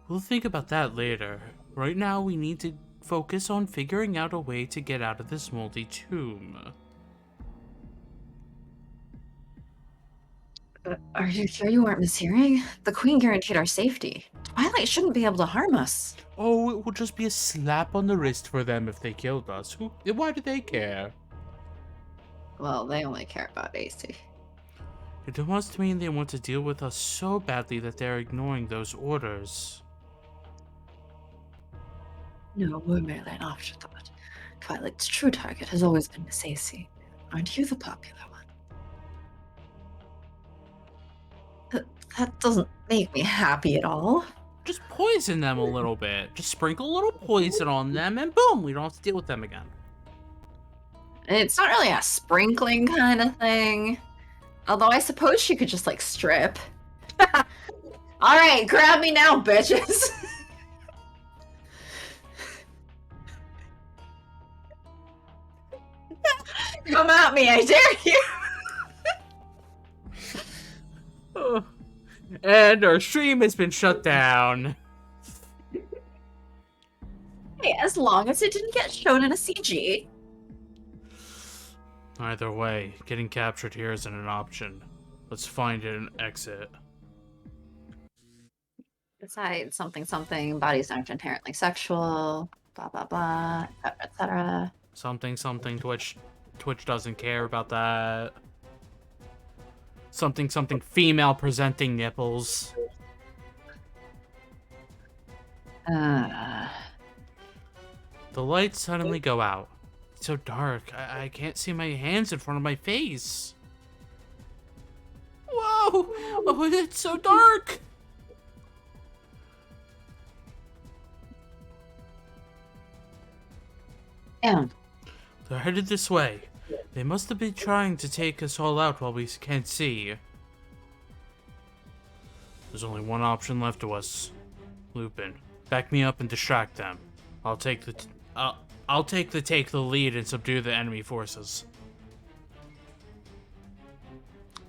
We'll think about that later. Right now, we need to focus on figuring out a way to get out of this moldy tomb. Are you sure you weren't mishearing? The Queen guaranteed our safety. Twilight shouldn't be able to harm us. Oh, it would just be a slap on the wrist for them if they killed us. Why do they care? Well, they only care about AC. It must mean they want to deal with us so badly that they're ignoring those orders. No, we're merely an afterthought. Twilight's true target has always been Miss AC. Aren't you the popular one? That doesn't make me happy at all. Just poison them a little bit. Just sprinkle a little poison on them and boom, we don't have to deal with them again. It's not really a sprinkling kind of thing. Although I suppose she could just like strip. Alright, grab me now, bitches! Come at me, I dare you! And our stream has been shut down. Hey, as long as it didn't get shown in a CG. Either way, getting captured here isn't an option. Let's find an exit. Besides something, bodies aren't inherently sexual, blah blah blah, etc. Something, Twitch. Twitch doesn't care about that. Something female presenting nipples. Uh, The lights suddenly go out. It's so dark. I can't see my hands in front of my face. Whoa! Oh, it's so dark! Damn. They're headed this way. They must have been trying to take us all out while we can't see. There's only one option left to us. Lupin, back me up and distract them. I'll take the lead and subdue the enemy forces.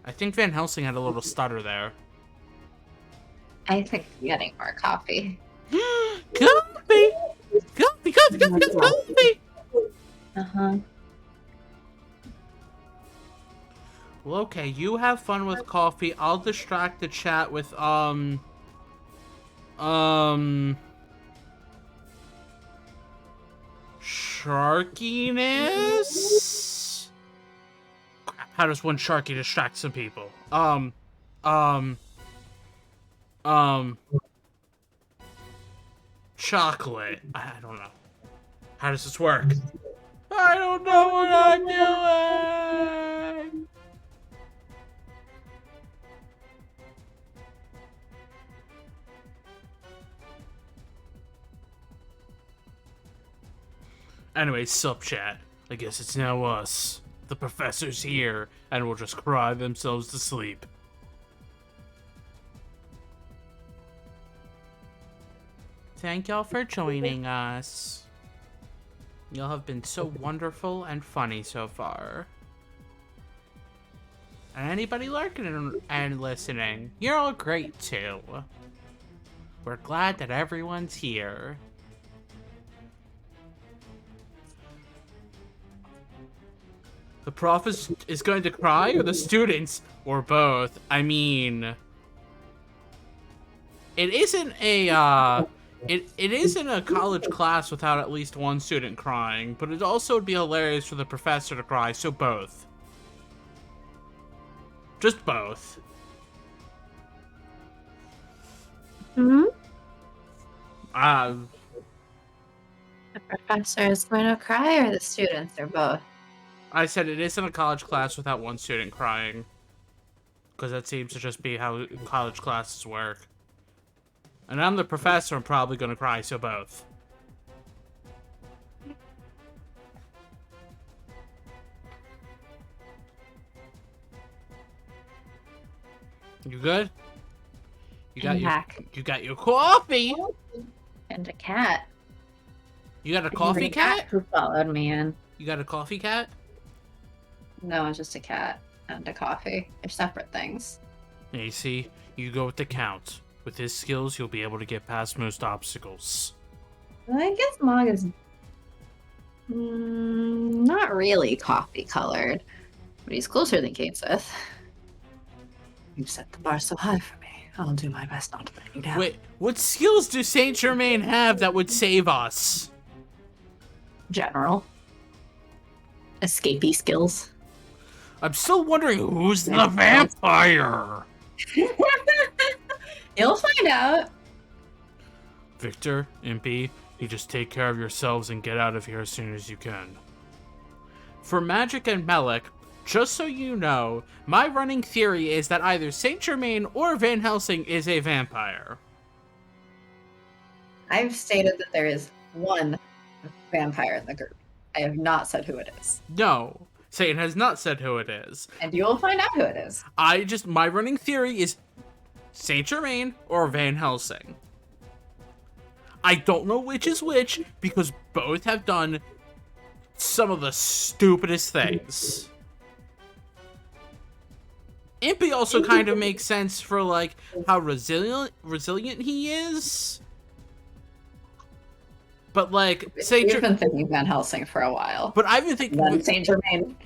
I think Van Helsing had a little stutter there. I think I'm getting more coffee. Coffee! Coffee! Uh-huh. Well, okay, you have fun with coffee. I'll distract the chat with, sharkiness? Crap, how does one Sharky distract some people? Chocolate. I don't know. How does this work? I don't know what I'm doing! Anyway, sup chat. I guess it's now us. The professor's here, and will just cry themselves to sleep. Thank y'all for joining us. Y'all have been so wonderful and funny so far. And anybody lurking and listening, you're all great too. We're glad that everyone's here. The prof is going to cry, or the students, or both. I mean, it isn't a it isn't a college class without at least one student crying, but it also would be hilarious for the professor to cry, so both. Just both. Hmm? Uh, The professor is going to cry, or the students, or both? I said it isn't a college class without one student crying. Because that seems to just be how college classes work. And I'm the professor, I'm probably going to cry, so both. You good? You got your coffee. And a cat. You got a coffee cat? Who followed me in? You got a coffee cat? No, it's just a cat and a coffee. They're separate things. Yeah, you see, you go with the count. With his skills, you'll be able to get past most obstacles. Well, I guess Mog is not really coffee colored, but he's closer than Kainseth. You've set the bar so high for me. I'll do my best not to let you down. Wait, what skills do Saint Germain have that would save us? General. Escapee skills. I'm still wondering who's the vampire. You'll find out. Victor, Impey, you just take care of yourselves and get out of here as soon as you can. For Magic and Melek, just so you know, my running theory is that either Saint Germain or Van Helsing is a vampire. I've stated that there is one vampire in the group. I have not said who it is. No, Satan has not said who it is. And you will find out who it is. My running theory is Saint Germain or Van Helsing. I don't know which is which because both have done some of the stupidest things. Impey also kind of makes sense for like how resilient he is. But like You've been thinking Van Helsing for a while. But I've been thinking then Saint Germain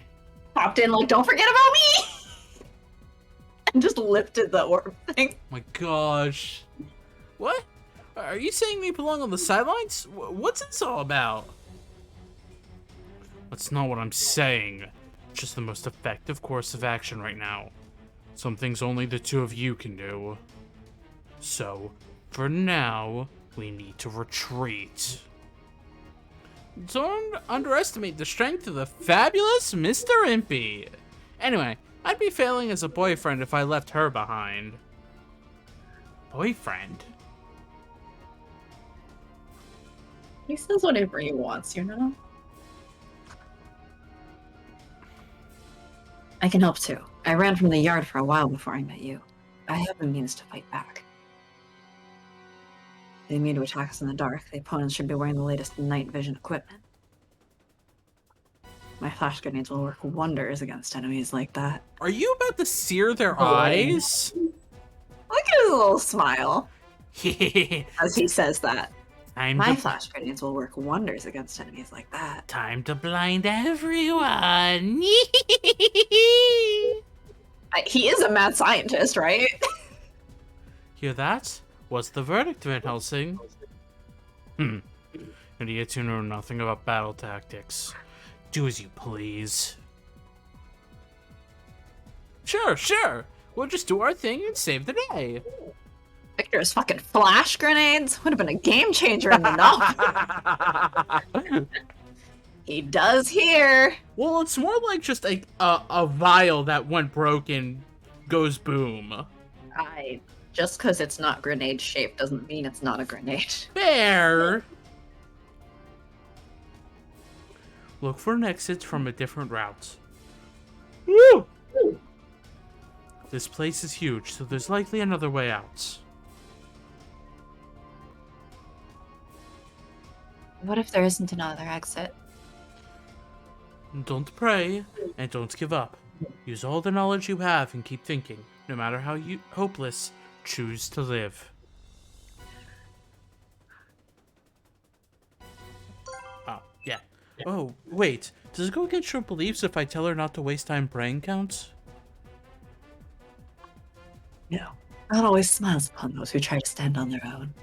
popped in like, don't forget about me! And just lifted the orb thing. Oh my gosh. What? Are you saying we belong on the sidelines? What's this all about? That's not what I'm saying. It's just the most effective course of action right now. Some things only the two of you can do. So, for now, we need to retreat. Don't underestimate the strength of the fabulous Mr. Impey. Anyway, I'd be failing as a boyfriend if I left her behind. Boyfriend? He says whatever he wants, you know? I can help too. I ran from the yard for a while before I met you. I have the means to fight back. They mean to attack us in the dark. The opponents should be wearing the latest night vision equipment. My flash grenades will work wonders against enemies like that. Are you about to sear their eyes? Look at his little smile as he says that. My flash grenades will work wonders against enemies like that. Time to blind everyone. He is a mad scientist, right? Hear that? What's the verdict, Van Helsing? Idiots who know nothing about battle tactics. Do as you please. Sure. We'll just do our thing and save the day. Victor's fucking flash grenades would have been a game changer in the novel. He does here. Well, it's more like just a vial that when broken goes boom. Just because it's not grenade shaped doesn't mean it's not a grenade. Fair. Look for an exit from a different route. Woo! This place is huge, so there's likely another way out. What if there isn't another exit? Don't pray, and don't give up. Use all the knowledge you have and keep thinking. No matter how hopeless, choose to live. Oh, yeah. Oh, wait. Does it go against your beliefs if I tell her not to waste time praying counts? No. God always smiles upon those who try to stand on their own.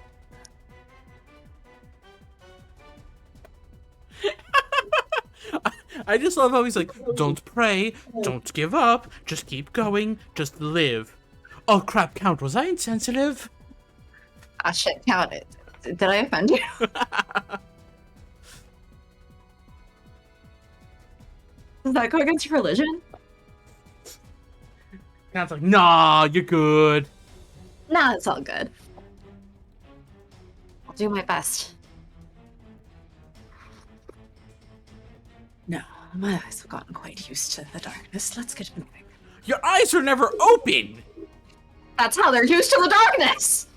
I just love how he's like, don't pray, don't give up, just keep going, just live. Oh crap, Count, was I insensitive? Ah shit, Count, did I offend you? Does that go against your religion? Count's like, nah, you're good. Nah, it's all good. I'll do my best. No, my eyes have gotten quite used to the darkness. Let's get moving. Your eyes are never open! That's how they're used to the darkness!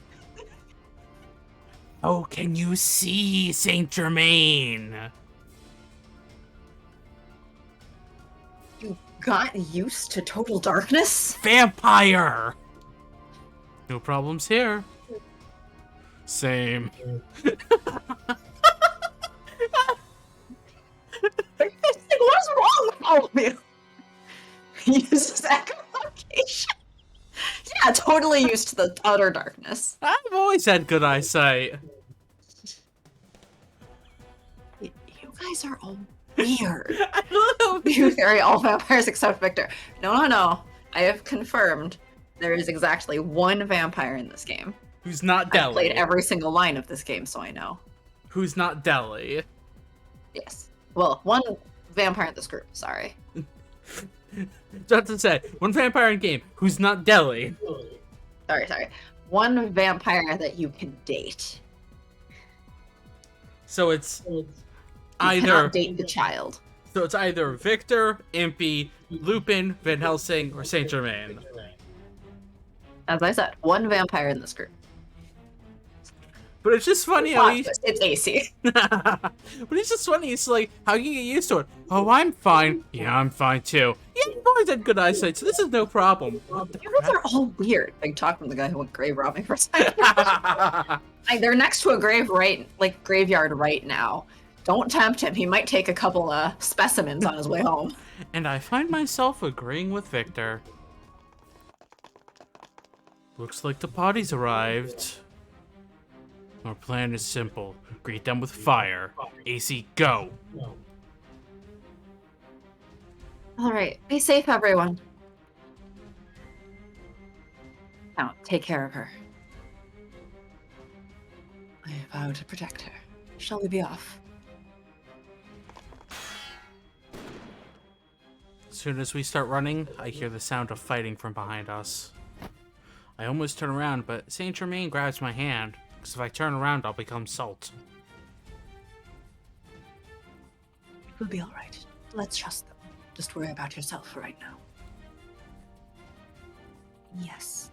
Oh, can you see, Saint Germain? You got used to total darkness? Vampire! No problems here. Same. What's wrong with all of you? He uses echolocation. Yeah, totally used to the utter darkness. I've always had good eyesight. You guys are all weird. I don't know. You marry all vampires except Victor. No. I have confirmed there is exactly one vampire in this game. Who's not Deli. I've played every single line of this game, so I know. Who's not Deli. Yes. Well, one vampire in this group, sorry. Just to say, one vampire in game who's not Deli. Sorry. One vampire that you can date. So it's You either cannot date the child. So it's either Victor, Impey, Lupin, Van Helsing, or Saint Germain. As I said, one vampire in this group. But it's just funny how he... It's AC. But it's just funny, it's like, how you get used to it? Oh, I'm fine. Yeah, I'm fine too. Yeah, you've always had good eyesight, so this is no problem. You guys are all weird. Like, talk from the guy who went grave robbing for a second. Like, they're next to a graveyard right now. Don't tempt him. He might take a couple specimens on his way home. And I find myself agreeing with Victor. Looks like the party's arrived. Our plan is simple. Greet them with fire. AC, go! All right, be safe, everyone. Now, take care of her. I vow to protect her. Shall we be off? As soon as we start running, I hear the sound of fighting from behind us. I almost turn around, but Saint Germain grabs my hand, because if I turn around, I'll become salt. We'll be all right. Let's trust them. Just worry about yourself for right now. Yes.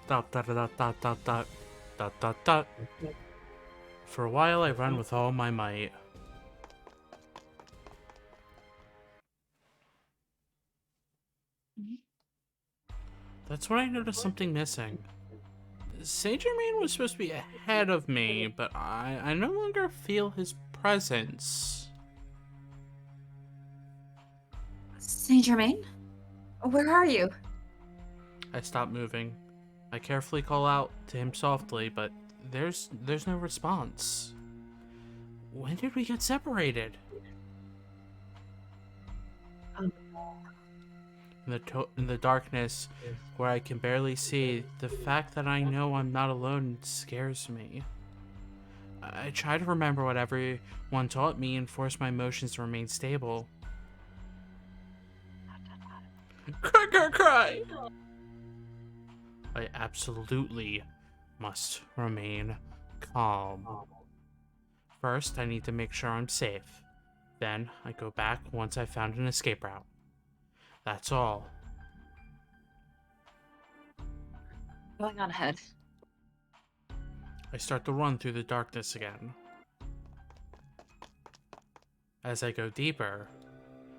Dot, dot, dot, dot, dot, dot, dot, dot, dot. For a while, I run with all my might. That's when I noticed something missing. Saint Germain was supposed to be ahead of me, but I no longer feel his presence. Saint Germain? Where are you? I stop moving. I carefully call out to him softly, but there's no response. When did we get separated? In the darkness, where I can barely see, the fact that I know I'm not alone scares me. I try to remember what everyone taught me and force my emotions to remain stable. Cry, cry, cry! I absolutely must remain calm. First, I need to make sure I'm safe. Then, I go back once I've found an escape route. That's all. Going on ahead. I start to run through the darkness again. As I go deeper,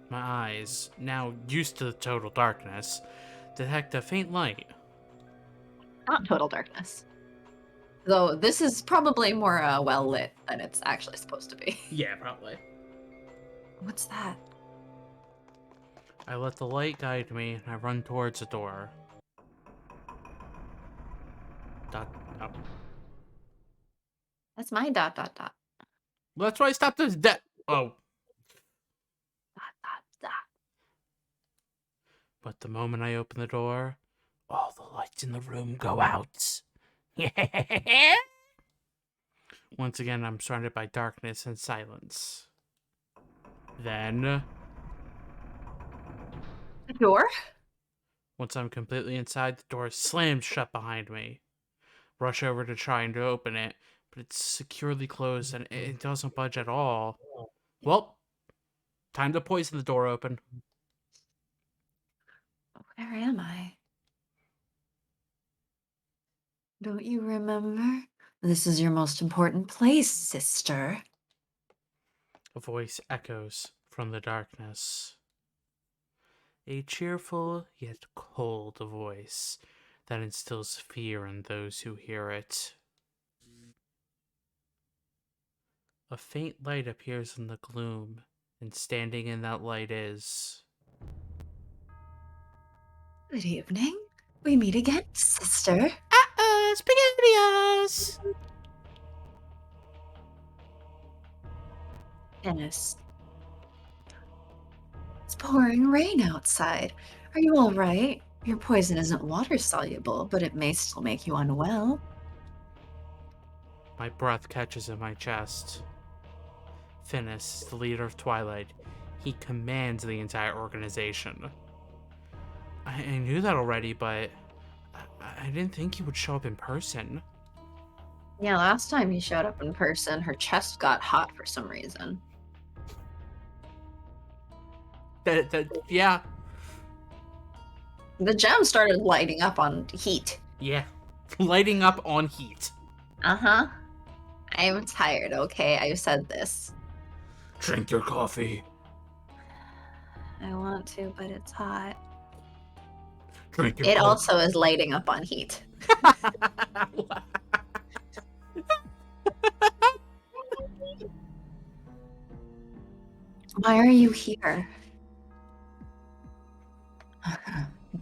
my eyes, now used to the total darkness, detect a faint light. Not total darkness. Though this is probably more well lit than it's actually supposed to be. Yeah, probably. What's that? I let the light guide me and I run towards the door. Dot. Oh. That's my dot dot dot. That's why I stopped this Oh. Dot dot dot. But the moment I open the door, all the lights in the room go out. Once again, I'm surrounded by darkness and silence. Then, The door? once I'm completely inside, the door slams shut behind me. Rush over to try and open it, but it's securely closed and it doesn't budge at all. Well, time to poison the door open. Where am I? Don't you remember? This is your most important place, sister. A voice echoes from the darkness. A cheerful yet cold voice that instills fear in those who hear it. A faint light appears in the gloom, and standing in that light is... Good evening. We meet again, sister. SpaghettiOs! Dennis. It's pouring rain outside. Are you all right? Your poison isn't water soluble, but it may still make you unwell. My breath catches in my chest. Finis, the leader of Twilight, he commands the entire organization. I knew that already, but I didn't think he would show up in person. Yeah, last time he showed up in person, her chest got hot for some reason. Yeah. The gem started lighting up on heat. Yeah. Lighting up on heat. Uh-huh. I'm tired, okay? I said this. Drink your coffee. I want to, but it's hot. Drink your It coffee. also is lighting up on heat. Why are you here?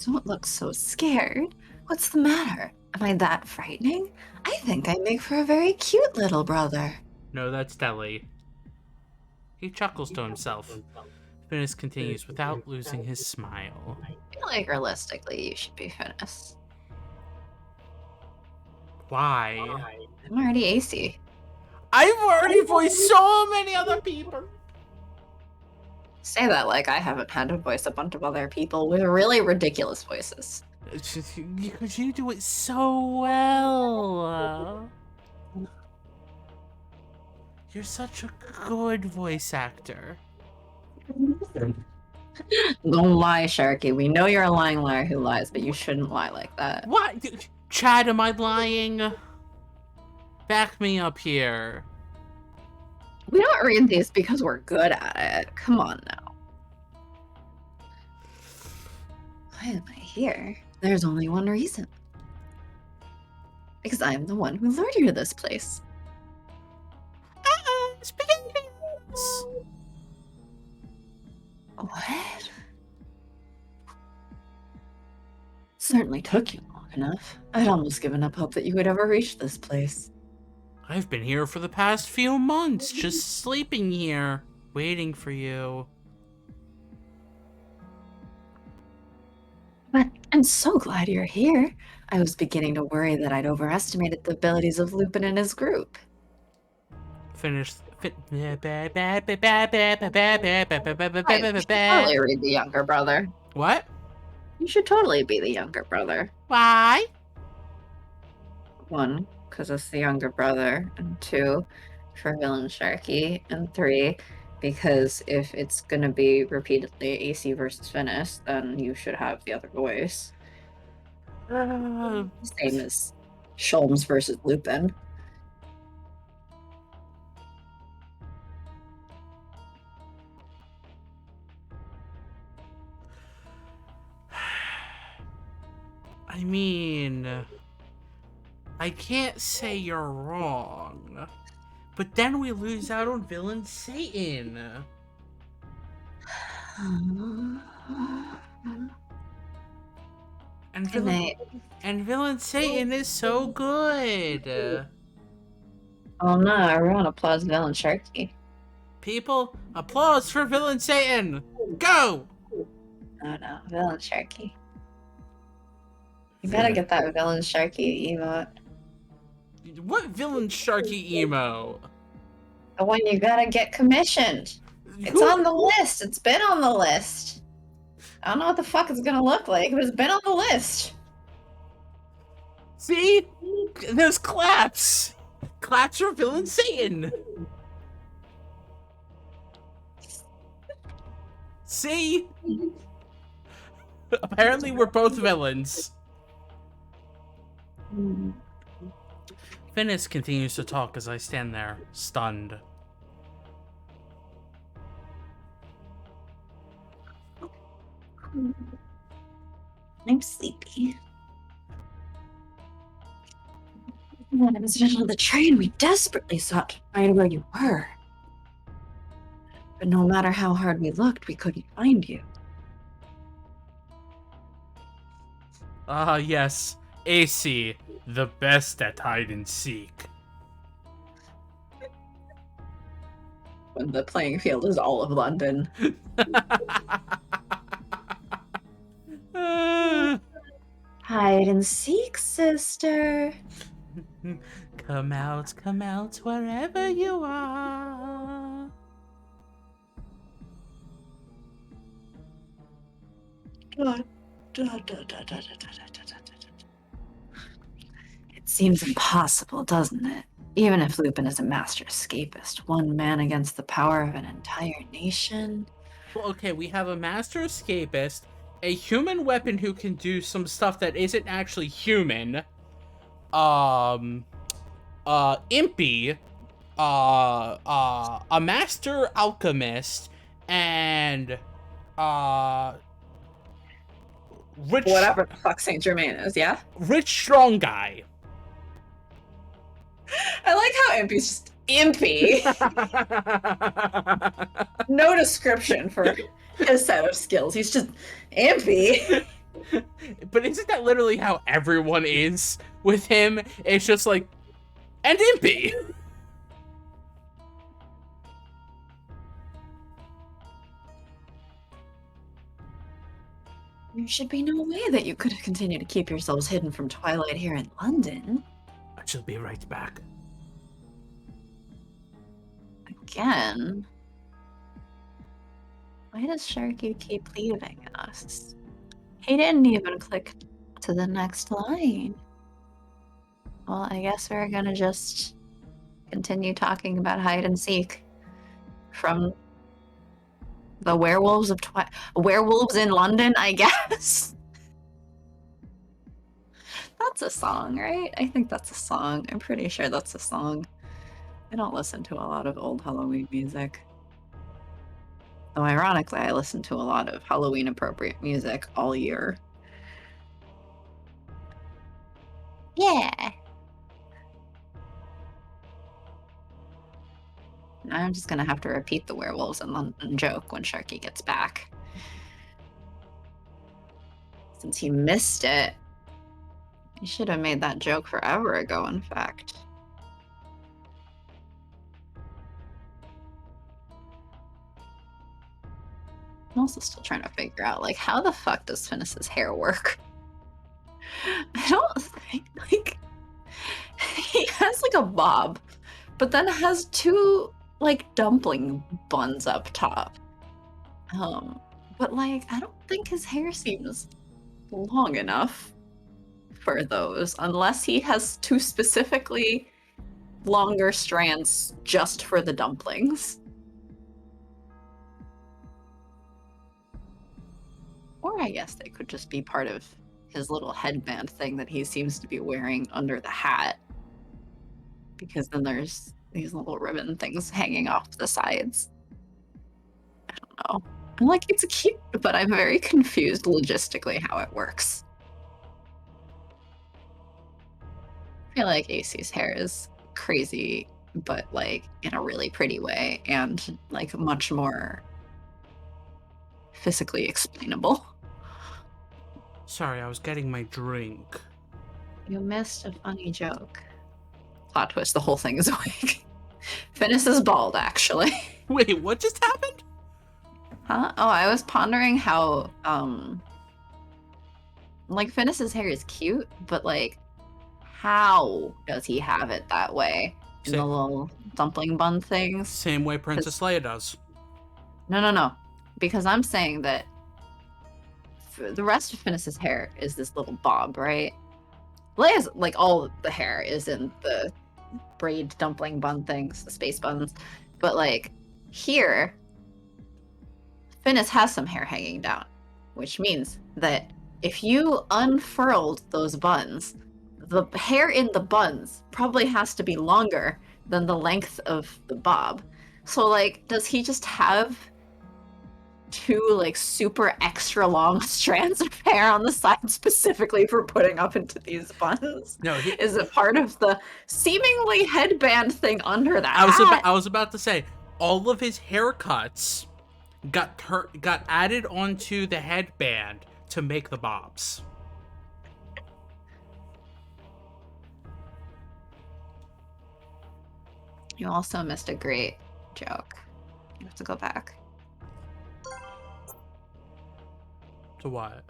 Don't look so scared. What's the matter? Am I that frightening? I think I make for a very cute little brother. No, that's Deli. He chuckles to himself. Finis continues without losing his smile. I feel like realistically you should be Finis. Why? I'm already AC. I've already voiced so many other people. Say that like I haven't had to voice a bunch of other people with really ridiculous voices. It's just, you do it so well. You're such a good voice actor. Don't lie, Sharky. We know you're a lying liar who lies, but you shouldn't lie like that. What? Chad, am I lying? Back me up here. We don't read these because we're good at it. Come on now. Why am I here? There's only one reason. Because I'm the one who lured you to this place. Spaghettios! What? Certainly took you long enough. I'd almost given up hope that you would ever reach this place. I've been here for the past few months, just sleeping here, waiting for you. But I'm so glad you're here. I was beginning to worry that I'd overestimated the abilities of Lupin and his group. Finished. Right, you should totally read the younger brother. What? You should totally be the younger brother. Why? 1, because it's the younger brother, and 2, for Villain Sharky, and 3, because if it's gonna be repeatedly AC versus Finis, then you should have the other voice. Same as Sholmes versus Lupin. I mean, I can't say you're wrong, but then we lose out on Villain Satan. And Villain Satan is so good. Oh no, everyone applauds Villain Sharky. People, applause for Villain Satan! Go! Oh no, Villain Sharky. You gotta get that Villain Sharky emote. What Villain Sharky emo? The one you gotta get commissioned. It's on the list. It's been on the list. I don't know what the fuck it's gonna look like, but it's been on the list. See? There's claps! Claps for Villain Satan! See? Apparently we're both villains. Finis continues to talk as I stand there, stunned. I'm sleepy. When I was on the train, we desperately sought to find where you were. But no matter how hard we looked, we couldn't find you. Ah, yes. AC, the best at hide and seek. When the playing field is all of London. Hide and seek, sister. Come out wherever you are. It seems impossible, doesn't it? Even if Lupin is a master escapist, one man against the power of an entire nation. Well, okay, we have a master escapist, a human weapon who can do some stuff that isn't actually human, Impey, a master alchemist, and, rich... Whatever the fuck Saint Germain is, yeah? Rich strong guy. I like how Impey's just Impey. No description for his set of skills. He's just Impey. But isn't that literally how everyone is with him? It's just like, and Impey. There should be no way that you could continue to keep yourselves hidden from Twilight here in London. I shall be right back. Again? Why does Sharky keep leaving us? He didn't even click to the next line. Well, I guess we're gonna just continue talking about hide and seek from the werewolves of werewolves in London, I guess. That's a song, right? I think that's a song. I'm pretty sure that's a song. I don't listen to a lot of old Halloween music. Though ironically, I listen to a lot of Halloween appropriate music all year. Yeah. I'm just gonna have to repeat the werewolves in London joke when Sharky gets back. Since he missed it, he should have made that joke forever ago, in fact. I'm also still trying to figure out, like, how the fuck does Finis's hair work? I don't think, like, he has, like, a bob, but then has two, like, dumpling buns up top. But, like, I don't think his hair seems long enough for those, unless he has two specifically longer strands just for the dumplings. Or I guess they could just be part of his little headband thing that he seems to be wearing under the hat. Because then there's these little ribbon things hanging off the sides. I don't know. I'm like, it's cute, but I'm very confused logistically how it works. I feel like AC's hair is crazy, but like in a really pretty way and like much more physically explainable. Sorry, I was getting my drink. You missed a funny joke. Plot twist, the whole thing is awake. Finis is bald, actually. Wait, what just happened? Huh? Oh, I was pondering how, like, Finis's hair is cute, but, like, how does he have it that way? In the little dumpling bun things? Same way Princess Leia does. No. Because I'm saying that the rest of Finis's hair is this little bob, right? Leia's, like, all the hair is in the braid dumpling bun things, the space buns. But, like, here, Finis has some hair hanging down, which means that if you unfurled those buns, the hair in the buns probably has to be longer than the length of the bob. So, like, does he just have two, like, super extra long strands of hair on the side specifically for putting up into these buns? No, is it part of the seemingly headband thing under that? I was about to say, all of his haircuts got added onto the headband to make the bobs. You also missed a great joke. You have to go back. To what?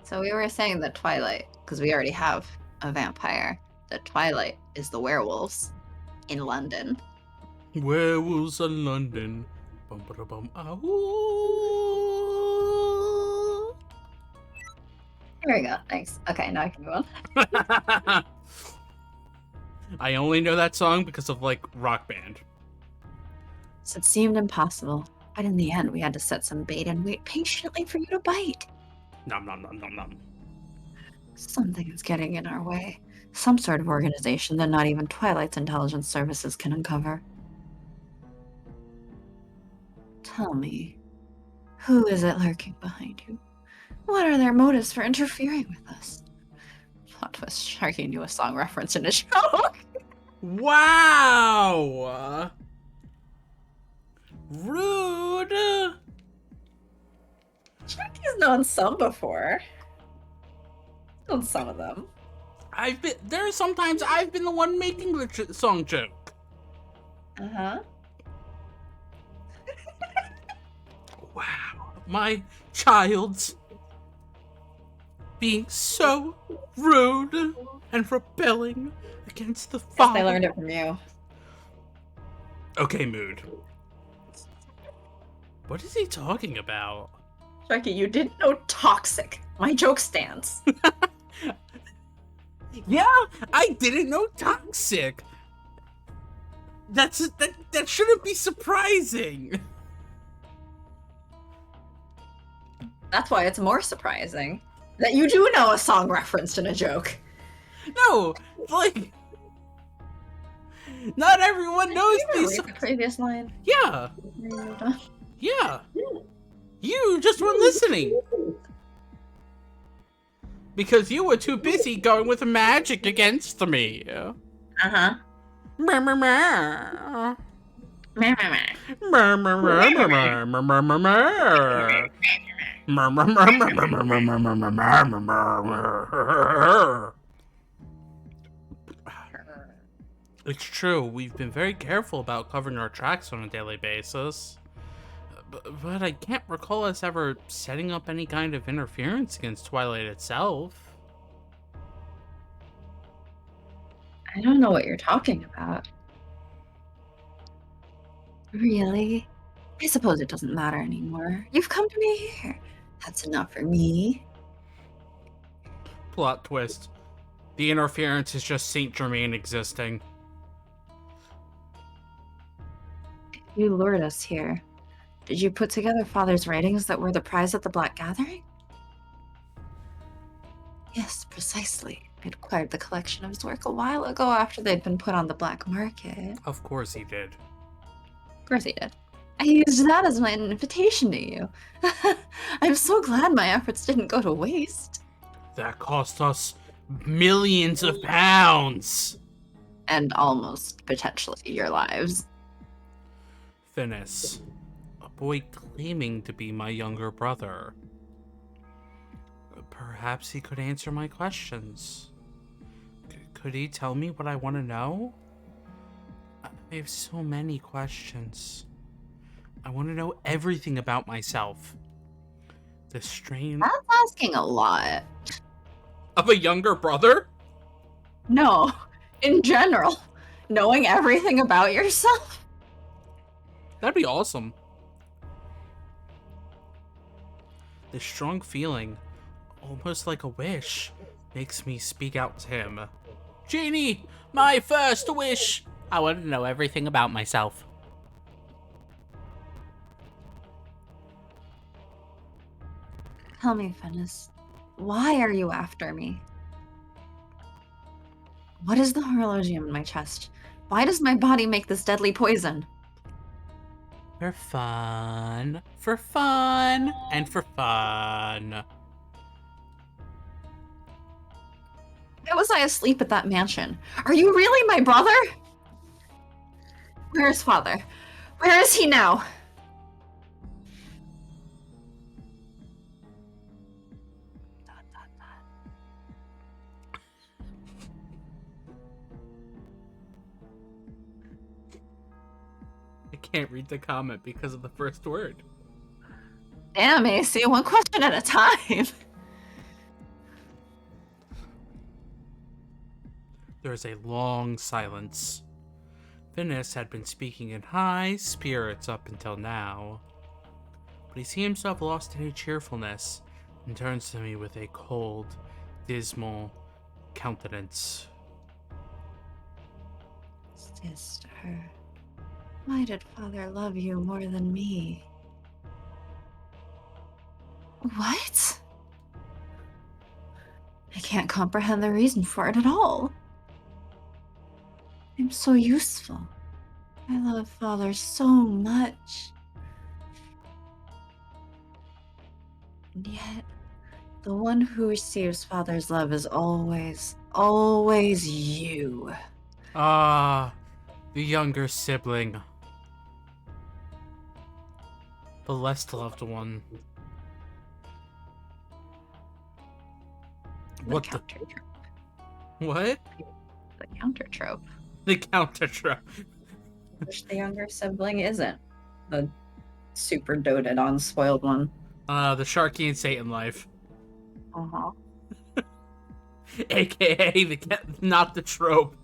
So we were saying that Twilight, because we already have a vampire, that Twilight is the werewolves in London. Werewolves in London. Bum, ba, da, bum, There we go. Thanks. Okay, now I can move on. I only know that song because of, like, Rock Band. So it seemed impossible, but in the end we had to set some bait and wait patiently for you to bite. Nom nom nom nom nom. Something is getting in our way. Some sort of organization that not even Twilight's intelligence services can uncover. Tell me, who is it lurking behind you? What are their motives for interfering with us? Plot twist, Sharky knew a song reference in a joke. Wow! Rude! Sharky's known some before. Known some of them. There are sometimes I've been the one making the song joke. Uh-huh. Wow. My child's being so rude and rebelling against the Guess father. I learned it from you. Okay, Mood. What is he talking about? Sharky, you didn't know toxic. My joke stands. Yeah, I didn't know toxic. That shouldn't be surprising. That's why it's more surprising that you do know a song referenced in a joke. No, like, not everyone knows these. Read the previous line. Yeah. Yeah. You just weren't listening. Because you were too busy going with magic against me. Uh-huh. Mer, mer, mer. Mer, mer, mer, mer, mer, mer, mer, mer, mer. Mer, mer, mer, mer, mer, mer, mer, mer, mer, mer, mer. It's true, we've been very careful about covering our tracks on a daily basis. But I can't recall us ever setting up any kind of interference against Twilight itself. I don't know what you're talking about. Really? I suppose it doesn't matter anymore. You've come to me here. That's enough for me. Plot twist. The interference is just Saint Germain existing. You lured us here. Did you put together Father's writings that were the prize at the Black Gathering? Yes, precisely. I'd acquired the collection of his work a while ago after they'd been put on the black market. Of course he did. Of course he did. I used that as my invitation to you. I'm so glad my efforts didn't go to waste. That cost us millions of pounds. And almost, potentially, your lives. Finis, a boy claiming to be my younger brother. Perhaps he could answer my questions. Could he tell me what I want to know? I have so many questions. I want to know everything about myself. The strange... That's asking a lot. Of a younger brother? No, in general. Knowing everything about yourself? That'd be awesome. This strong feeling, almost like a wish, makes me speak out to him. Genie, my first wish! I want to know everything about myself. Tell me, Finis, why are you after me? What is the horologium in my chest? Why does my body make this deadly poison? For fun. For fun. And for fun. Why was I asleep at that mansion? Are you really my brother? Where is Father? Where is he now? I can't read the comment because of the first word. Damn, AC, one question at a time. There is a long silence. Finis had been speaking in high spirits up until now, but he seems to have lost any cheerfulness and turns to me with a cold, dismal countenance. Sister, why did Father love you more than me? What? I can't comprehend the reason for it at all. I'm so useful. I love Father so much. And yet, the one who receives Father's love is always, always you. Ah, the younger sibling. The less loved one. What the? Counter trope. What? The counter trope. The counter trope. Which the younger sibling isn't. The super doted on spoiled one. The Sharky and Satan life. Uh-huh. AKA not the trope.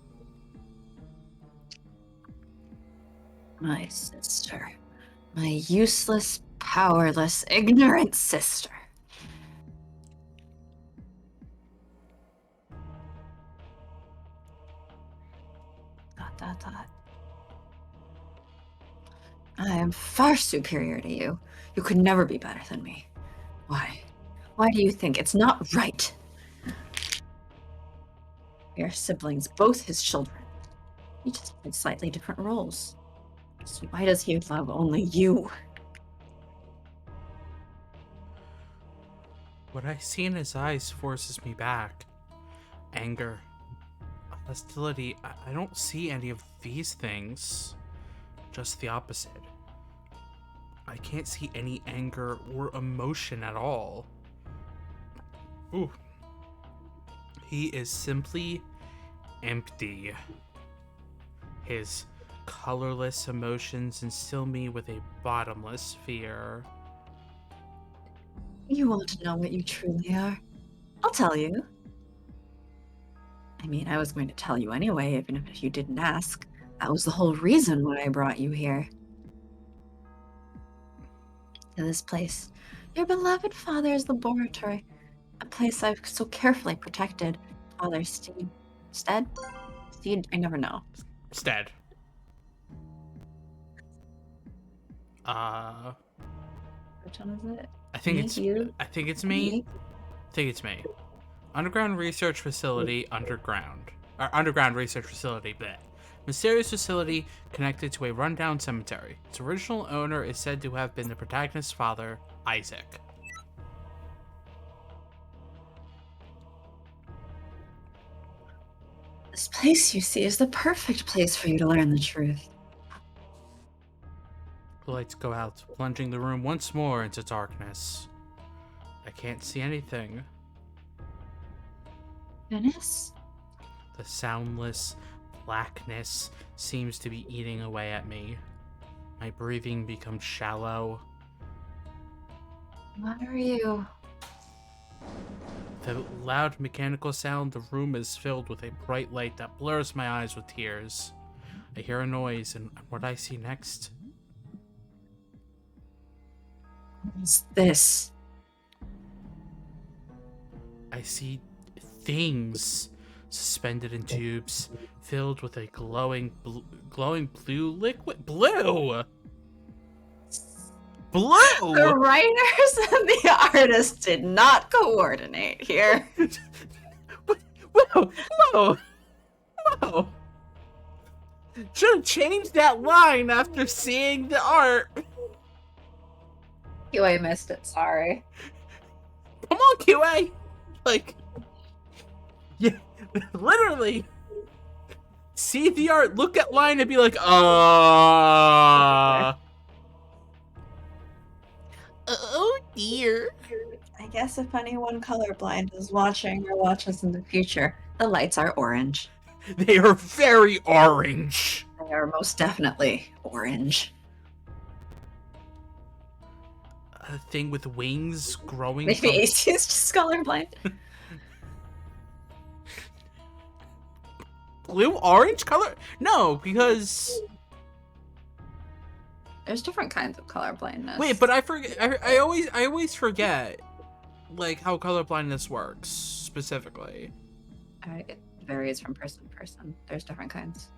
My sister. My useless, powerless, ignorant sister. Dot, dot, dot. I am far superior to you. You could never be better than me. Why? Why do you think it's not right? We are siblings, both his children. We just played slightly different roles. So why does he love only you? What I see in his eyes forces me back. Anger, hostility. I don't see any of these things. Just the opposite. I can't see any anger or emotion at all. Ooh. He is simply empty. His colorless emotions instill me with a bottomless fear. You want to know what you truly are? I'll tell you. I mean, I was going to tell you anyway, even if you didn't ask. That was the whole reason why I brought you here. To this place. Your beloved father's laboratory. A place I've so carefully protected. Father Steed. Stead? Steed? I never know. Stead. Which one is it? I think Me? it's You? I think it's me. I think it's me. Underground research facility, underground research facility, bleh. Mysterious facility connected to a rundown cemetery. Its original owner is said to have been the protagonist's father, Issac. This place, you see, is the perfect place for you to learn the truth. The lights go out, plunging the room once more into darkness. I can't see anything. Dennis? The soundless blackness seems to be eating away at me. My breathing becomes shallow. What are you? The loud mechanical sound, the room is filled with a bright light that blurs my eyes with tears. I hear a noise, and what I see next... What's this? I see things suspended in tubes, filled with a glowing blue liquid. Blue! Blue! The writers and the artists did not coordinate here. Whoa! Whoa! Whoa! Should have changed that line after seeing the art. QA missed it, sorry. Come on, QA! Like, yeah, literally. See the art, look at line, and be like, oh dear. I guess if anyone colorblind is watching or watches in the future, the lights are orange. They are very orange. They are most definitely orange. A thing with wings growing Maybe from... AC is just colorblind. Blue-orange color? No, because... There's different kinds of colorblindness. Wait, but I forget. I always forget, like, how colorblindness works specifically. It varies from person to person. There's different kinds.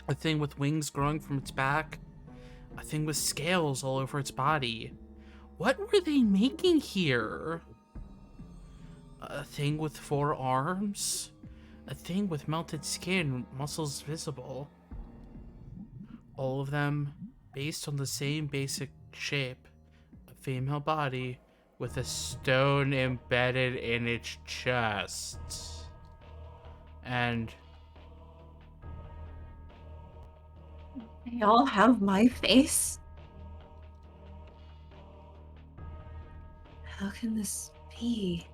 A thing with wings growing from its back. A thing with scales all over its body. What were they making here? A thing with 4 arms. A thing with melted skin, muscles visible. All of them based on the same basic shape. A female body with a stone embedded in its chest. And They all have my face? How can this be?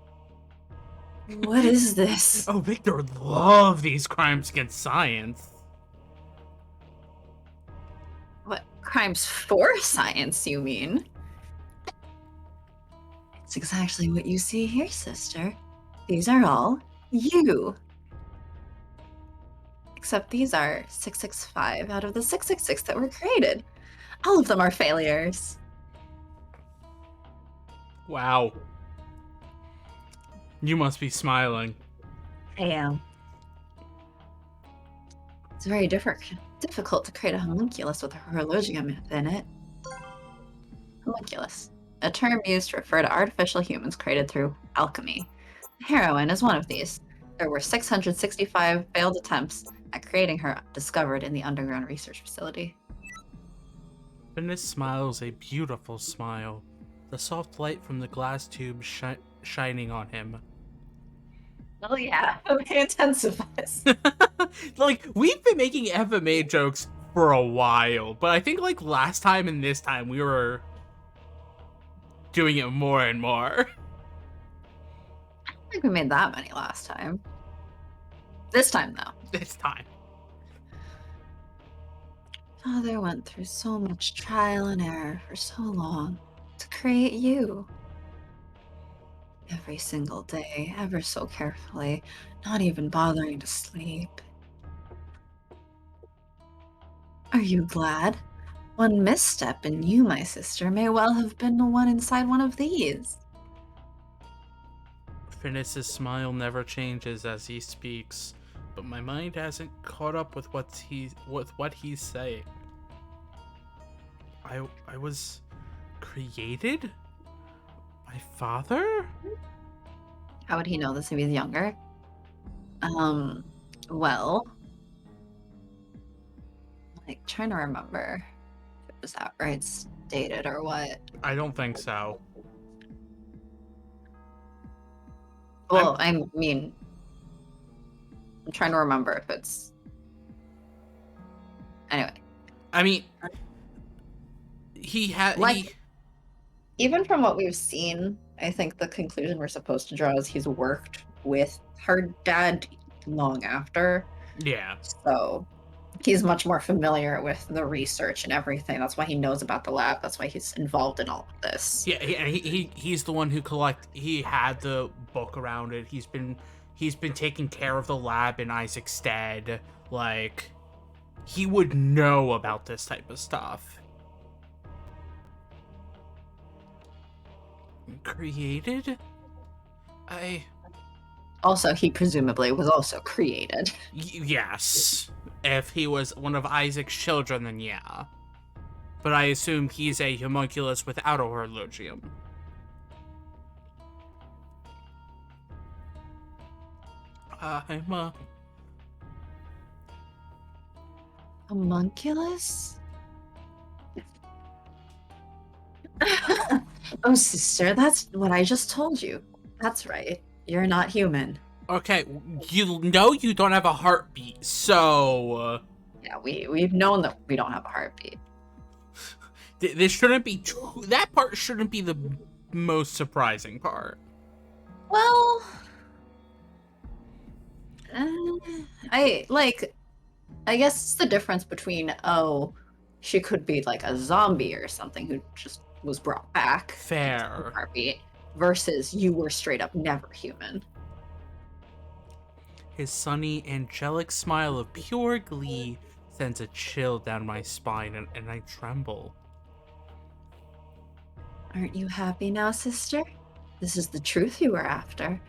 What is this? oh, Victor love these crimes against science. What crimes for science, you mean? It's exactly what you see here, sister. These are all You. Except these are 665 out of the 666 that were created. All of them are failures. Wow. You must be smiling. I am. It's very difficult to create a homunculus with a horologium in it. Homunculus, a term used to refer to artificial humans created through alchemy. Heroine is one of these. There were 665 failed attempts at creating her discovered in the underground research facility. Venice smiles a beautiful smile, the soft light from the glass tube shining on him. Oh yeah, it intensifies. Like, we've been making FMA jokes for a while, but I think, like, last time and this time we were doing it more and more. I don't think we made that many last time. This time, though. This time. Father went through so much trial and error for so long to create you. Every single day, ever so carefully, not even bothering to sleep. Are you glad? One misstep in you, my sister, may well have been the one inside one of these. Finis' smile never changes as he speaks, but my mind hasn't caught up with what he's saying. I was created? My father? How would he know this if he's younger? Well, like, trying to remember if it was outright stated or what. I don't think so. Well, I mean, I'm trying to remember if it's... Anyway. I mean, he had... Like, even from what we've seen, I think the conclusion we're supposed to draw is he's worked with her dad long after. Yeah. So he's much more familiar with the research and everything. That's why he knows about the lab. That's why he's involved in all of this. Yeah, he's the one who he had the book around it. He's been taking care of the lab in Isaac's stead. Like, he would know about this type of stuff. Created? Also, he presumably was also created. Yes. If he was one of Isaac's children, then yeah. But I assume he's a homunculus without a horologium. I'm a... Homunculus? Oh, sister, that's what I just told you. That's right. You're not human. Okay, you know you don't have a heartbeat, so... Yeah, we've known that we don't have a heartbeat. This shouldn't be... That part shouldn't be the most surprising part. Well... I guess it's the difference between, oh, she could be like a zombie or something who just was brought back. Fair. Heartbeat, versus you were straight up never human. His sunny, angelic smile of pure glee sends a chill down my spine, and I tremble. Aren't you happy now, sister? This is the truth you were after.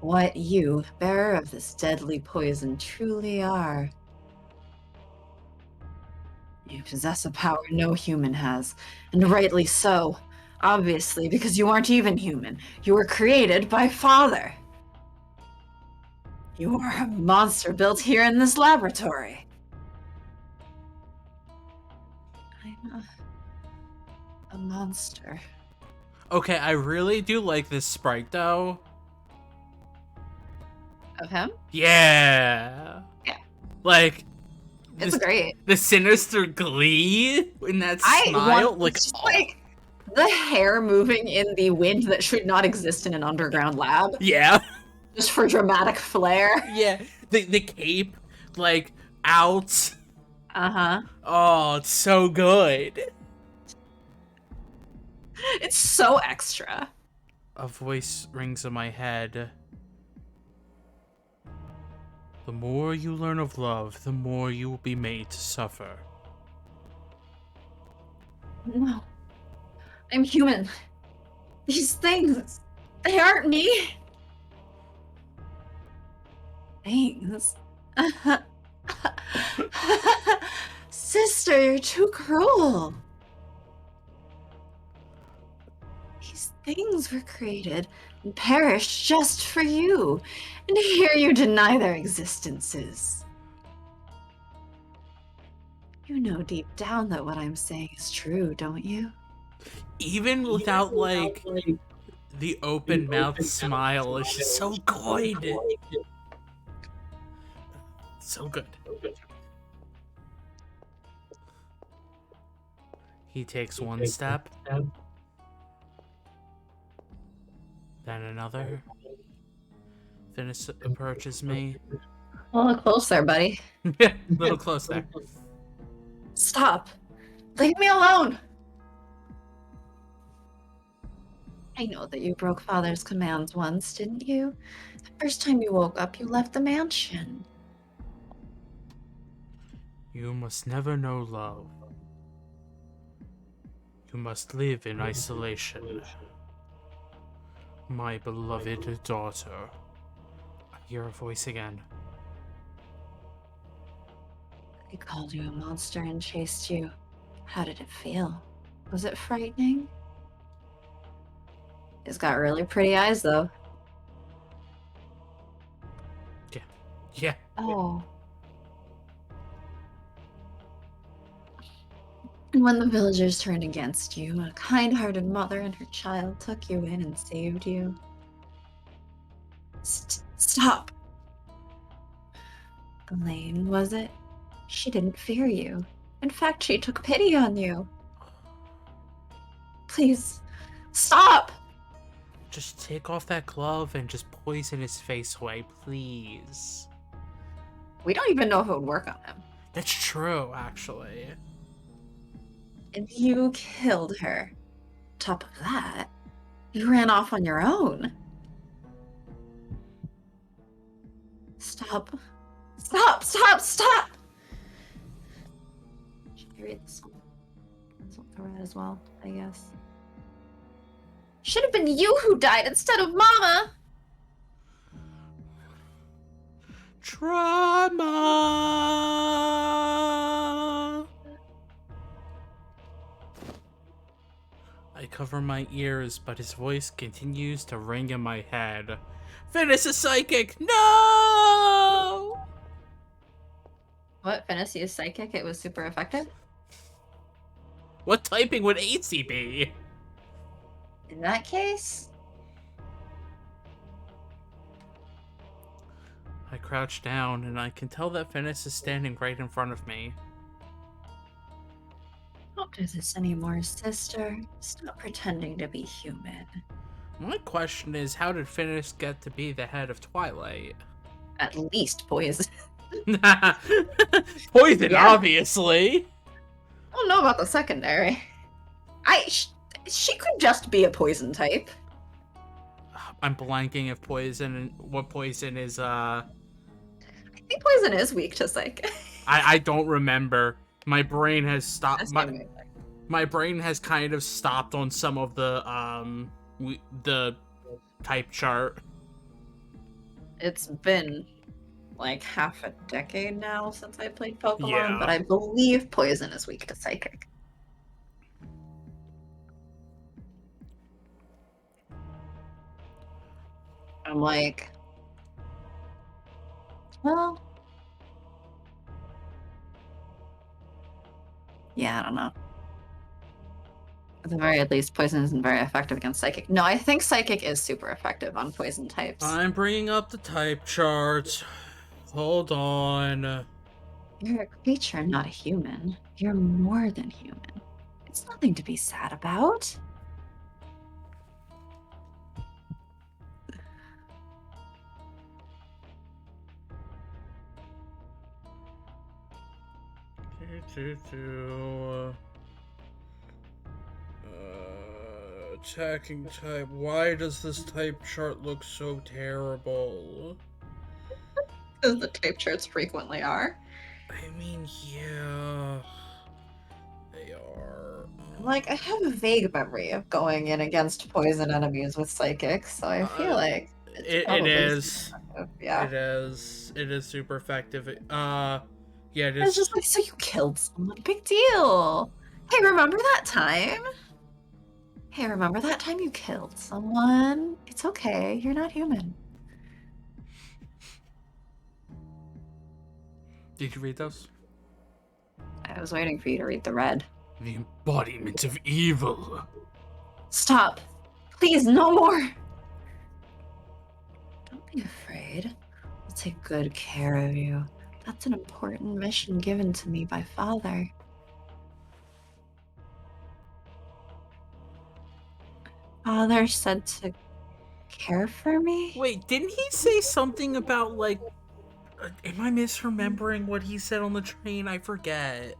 What you, bearer of this deadly poison, truly are. You possess a power no human has, and rightly so. Obviously, because you aren't even human. You were created by Father. You are a monster built here in this laboratory. I'm a monster. Okay, I really do like this sprite, though. Of him? Yeah. Yeah. Like... It's great. The sinister glee in that smile. Like the hair moving in the wind that should not exist in an underground lab. Yeah. Just for dramatic flair. Yeah. The cape, like, out. Uh-huh. Oh, it's so good. It's so extra. A voice rings in my head. The more you learn of love, the more you will be made to suffer. No. I'm human. These things, they aren't me. Things. Sister, you're too cruel. These things were created and perished just for you, and here you deny their existences. You know deep down that what I'm saying is true, don't you? Even without, like, the open mouth smile, is just so good. So good. He takes one step, then another. Finis approaches me. A little closer, buddy. A little close there. Stop. Leave me alone. I know that you broke Father's commands once, didn't you? The first time you woke up, you left the mansion. You must never know love. You must live in isolation. My beloved daughter. I hear a voice again. They called you a monster and chased you. How did it feel? Was it frightening? He's got really pretty eyes, though. Yeah. Oh. And when the villagers turned against you, a kind-hearted mother and her child took you in and saved you. Stop! Elaine, was it? She didn't fear you. In fact, she took pity on you. Please, stop! Just take off that glove and just poison his face away, please. We don't even know if it would work on him. That's true, actually. And you killed her. Top of that, you ran off on your own. Stop. Stop! Stop! Stop! Should I read this one? This one I read as well, I guess. Should have been you who died instead of Mama! Trauma! I cover my ears, but his voice continues to ring in my head. Finis is psychic! No! What? Fantasy is psychic? It was super effective? What typing would AC be? In that case? I crouch down, and I can tell that Finis is standing right in front of me. Don't do this anymore, sister. Stop pretending to be human. My question is, how did Finis get to be the head of Twilight? At least poison. Poison, Yeah. obviously! I don't know about the secondary. She could just be a poison type. I'm blanking if poison, what poison is, I think poison is weak to psychic. I don't remember. My brain has stopped. That's My brain has kind of stopped on some of the type chart. It's been like half a decade now since I played Pokemon, Yeah. but I believe poison is weak to psychic. I'm like, well, yeah, I don't know. At the very least, poison isn't very effective against psychic. No, I think psychic is super effective on poison types. I'm bringing up the type chart. Hold on. You're a creature, not a human. You're more than human. It's nothing to be sad about. Attacking type. Why does this type chart look so terrible? As the type charts frequently are. I mean, yeah, they are. Like, I have a vague memory of going in against poison enemies with psychics, so I feel like it's It probably super is. effective. Yeah. It is super effective. Yeah, it It's is. just like, so you killed someone. Big deal. Hey, remember that time? Hey, remember that time you killed someone? It's okay. You're not human. Did you read those? I was waiting for you to read the red. The embodiment of evil. Stop. Please, no more. Don't be afraid. I'll take good care of you. That's an important mission given to me by Father. Father said to care for me? Wait, didn't he say something about, like, am I misremembering what he said on the train? I forget.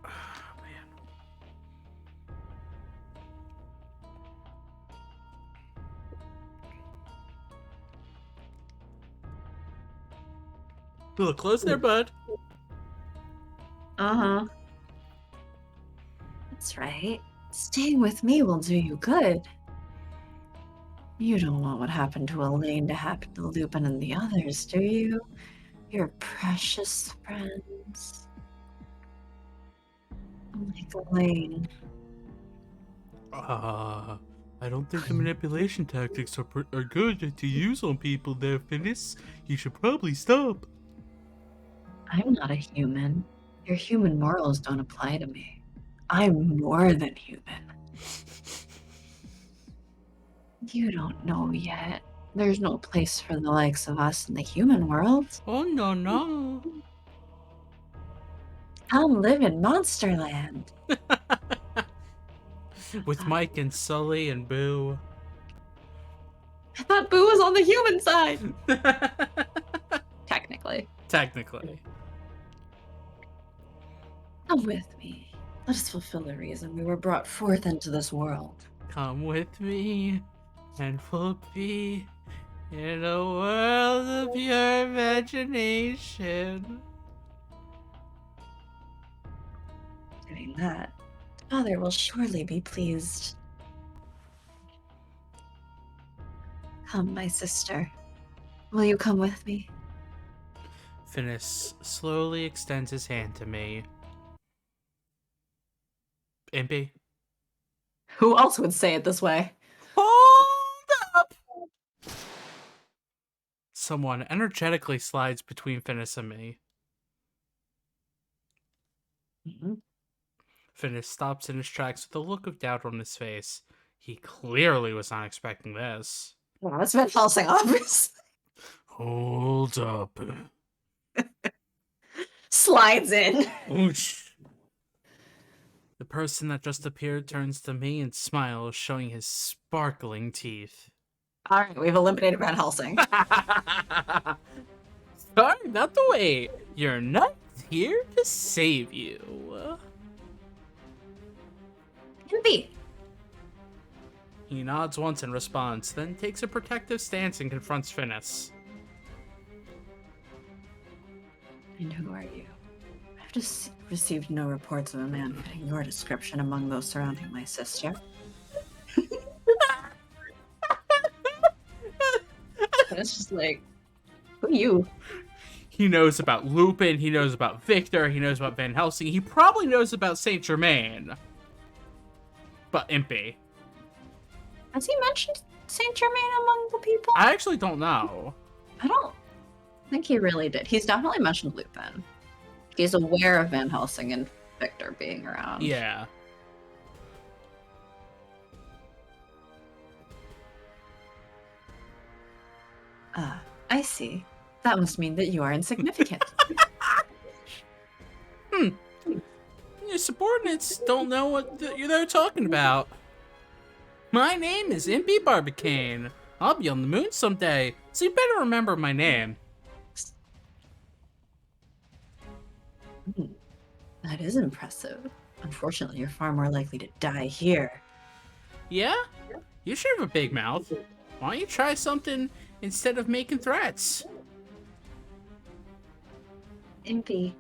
Oh, man. Look close there, bud. Uh-huh. That's right. Staying with me will do you good. You don't want what happened to Elaine to happen to Lupin and the others, do you? Your precious friends. Like Elaine. I don't think the manipulation tactics are good to use on people there, Phineas. You should probably stop. I'm not a human. Your human morals don't apply to me. I'm more than human. You don't know yet. There's no place for the likes of us in the human world. Oh, no. Come live in Monsterland. With Mike and Sully and Boo. I thought Boo was on the human side. Technically. Come with me. Let us fulfill the reason we were brought forth into this world. Come with me, and we'll be in a world of your imagination. Doing that, Father will surely be pleased. Come, my sister. Will you come with me? Phineas slowly extends his hand to me. Impey? Who else would say it this way? Hold up! Someone energetically slides between Phineas and me. Mm-hmm. Phineas stops in his tracks with a look of doubt on his face. He clearly was not expecting this. Well, that's Van Helsing, obviously. Hold up. Slides in. Oosh. The person that just appeared turns to me and smiles, showing his sparkling teeth. All right, we've eliminated Van Helsing. Sorry about the wait. Your knight's here to save you. Impey. He nods once in response, then takes a protective stance and confronts Phineas. And who are you? I've just received no reports of a man fitting your description among those surrounding my sister. And it's just like, who are you? He knows about Lupin, he knows about Victor, he knows about Van Helsing, he probably knows about Saint Germain. But Impey. Has he mentioned Saint Germain among the people? I actually don't know. I don't think he really did. He's definitely mentioned Lupin. He's aware of Van Helsing and Victor being around. Yeah. I see. That must mean that you are insignificant. Your subordinates don't know what they're talking about. My name is Impey Barbicane. I'll be on the moon someday, so you better remember my name. That is impressive. Unfortunately, you're far more likely to die here. Yeah? You sure have a big mouth. Why don't you try something instead of making threats. Impey,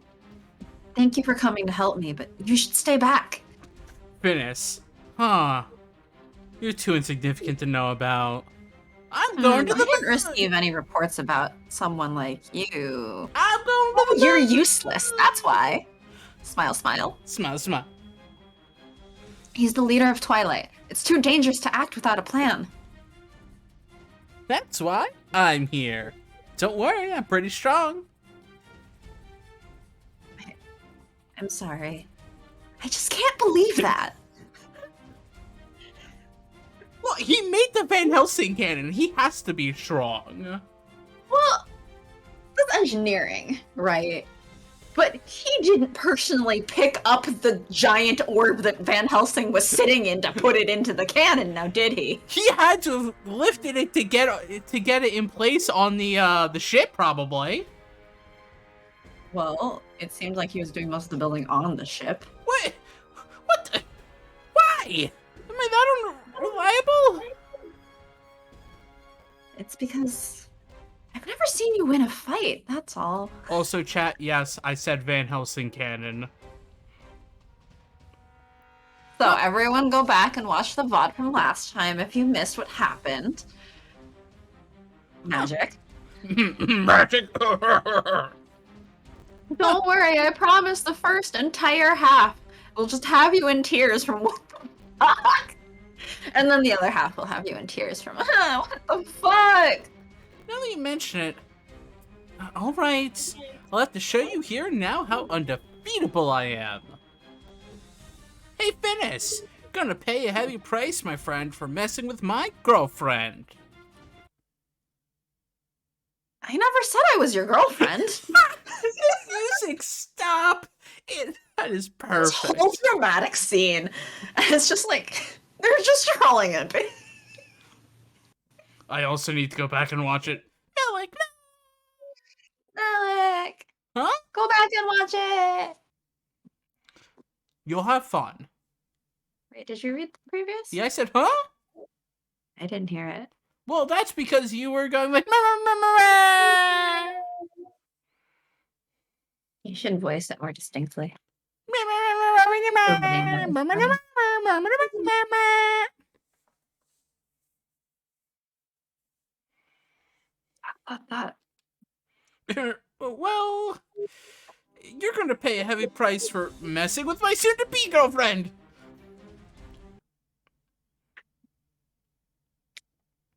thank you for coming to help me, but you should stay back. Finis. Huh. You're too insignificant to know about. I'm going to I the didn't receive any reports about someone like you. I'm going to Oh, the you're useless, that's why. Smile, smile. Smile, smile. He's the leader of Twilight. It's too dangerous to act without a plan. That's why I'm here. Don't worry, I'm pretty strong. I'm sorry. I just can't believe that. Well, he made the Van Helsing cannon. He has to be strong. Well, that's engineering, right? But he didn't personally pick up the giant orb that Van Helsing was sitting in to put it into the cannon, now did he? He had to have lifted it to get it in place on the ship, probably. Well, it seemed like he was doing most of the building on the ship. What? What? Why? Am I that unreliable? It's because I've never seen you win a fight, that's all. Also, chat, yes, I said Van Helsing cannon. So everyone go back and watch the VOD from last time if you missed what happened. Magic. Magic. Don't worry, I promise the first entire half will just have you in tears from what the fuck? And then the other half will have you in tears from, what the fuck? Now that you mention it, alright, I'll have to show you here and now how undefeatable I am. Hey Finis, gonna pay a heavy price, my friend, for messing with my girlfriend. I never said I was your girlfriend. Music, stop! That is This perfect. whole dramatic scene. And it's just like, they're just trolling it. I also need to go back and watch it. Alec, no! Alec, Huh? go back and watch it. You'll have fun. Wait, did you read the previous? Yeah, I said, huh? I didn't hear it. Well, that's because you were going like, You should voice it more distinctly. That. Well, you're gonna pay a heavy price for messing with my soon-to-be girlfriend.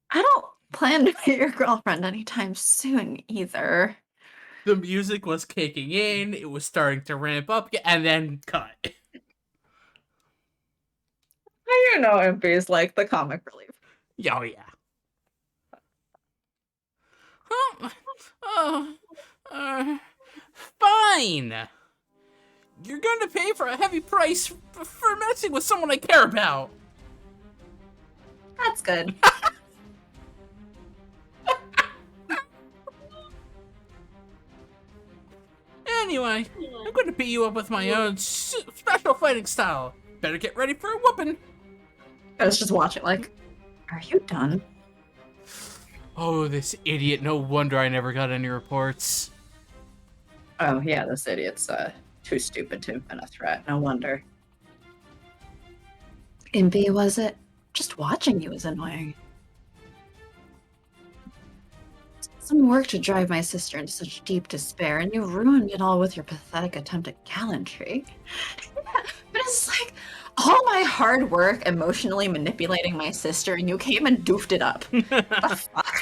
I don't plan to be your girlfriend anytime soon either. The music was kicking in, it was starting to ramp up, and then cut. You know Impey's like the comic relief. Oh, yeah. Fine. You're going to pay for a heavy price for messing with someone I care about. That's good. Anyway, I'm going to beat you up with my own special fighting style. Better get ready for a whooping. I was just watching like, are you done? Oh, this idiot. No wonder I never got any reports. Oh yeah, this idiot's too stupid to have been a threat. No wonder. Impey, was it? Just watching you was annoying. Some work to drive my sister into such deep despair, and you ruined it all with your pathetic attempt at gallantry. But it's like all my hard work emotionally manipulating my sister, and you came and doofed it up. What the fuck?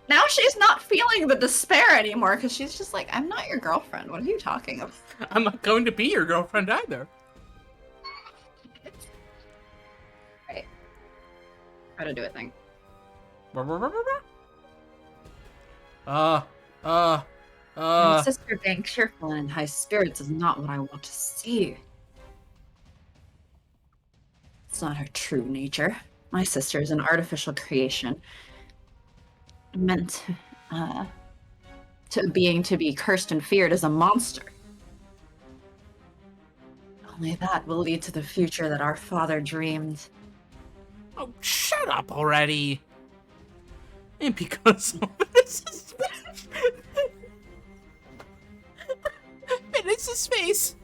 Now she's not feeling the despair anymore because she's just like, I'm not your girlfriend. What are you talking about? I'm not going to be your girlfriend either. Right. How to do a thing. My sister being cheerful and in high spirits is not what I want to see. It's not her true nature. My sister is an artificial creation. Meant to be cursed and feared as a monster. Only that will lead to the future that our father dreamed. Oh, shut up already. Impey cuts off Finis's face,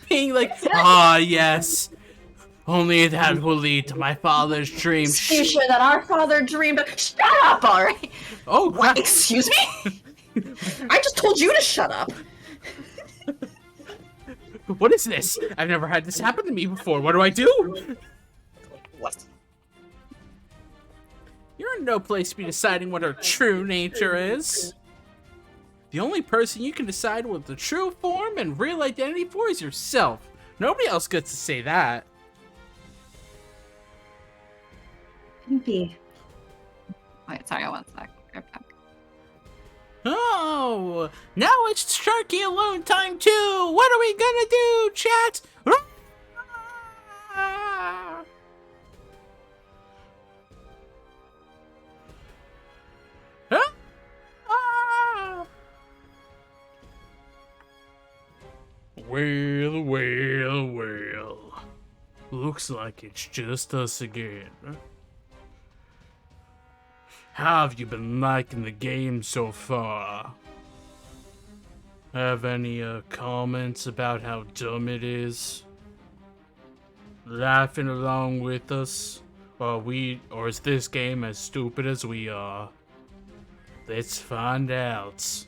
being like, ah, yes. Only that will lead to my father's dream. Are you sure that our father dreamed of... Shut up, alright? Oh, What? Excuse me? I just told you to shut up. What is this? I've never had this happen to me before. What do I do? What? You're in no place to be deciding what her true nature is. The only person you can decide what the true form and real identity for is yourself. Nobody else gets to say that. Impey. Wait, sorry, one sec. Right back. Oh, now it's Sharky alone time too. What are we gonna do, chat? Huh? Ah! Well, well, well. Looks like it's just us again. How have you been liking the game so far? Have any comments about how dumb it is? Laughing along with us? Or is this game as stupid as we are? Let's find out.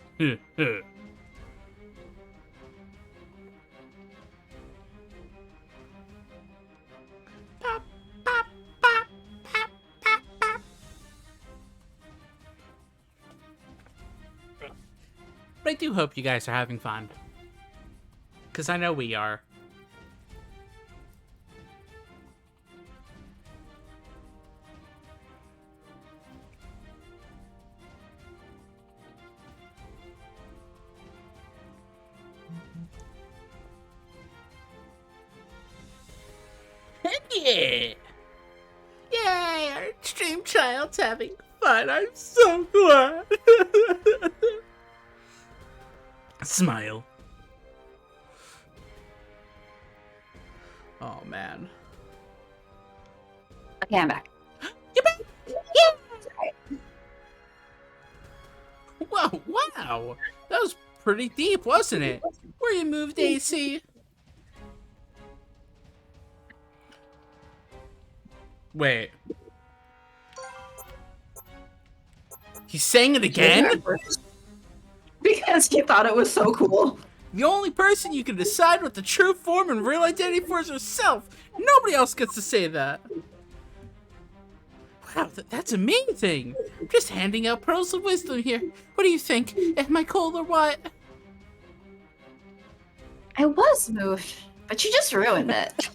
But I do hope you guys are having fun. Because I know we are. Yeah! Yay! Our stream child's having fun. I'm so glad. Smile. Oh man. Okay, I'm back. You back? Yeah! Whoa, wow! That was pretty deep, wasn't it? Where you moved, AC? Wait. He sang it again? Because he thought it was so cool. The only person you can decide what the true form and real identity for is yourself. Nobody else gets to say that. Wow, that's amazing. I'm just handing out pearls of wisdom here. What do you think? Am I cool or what? I was moved, but you just ruined it.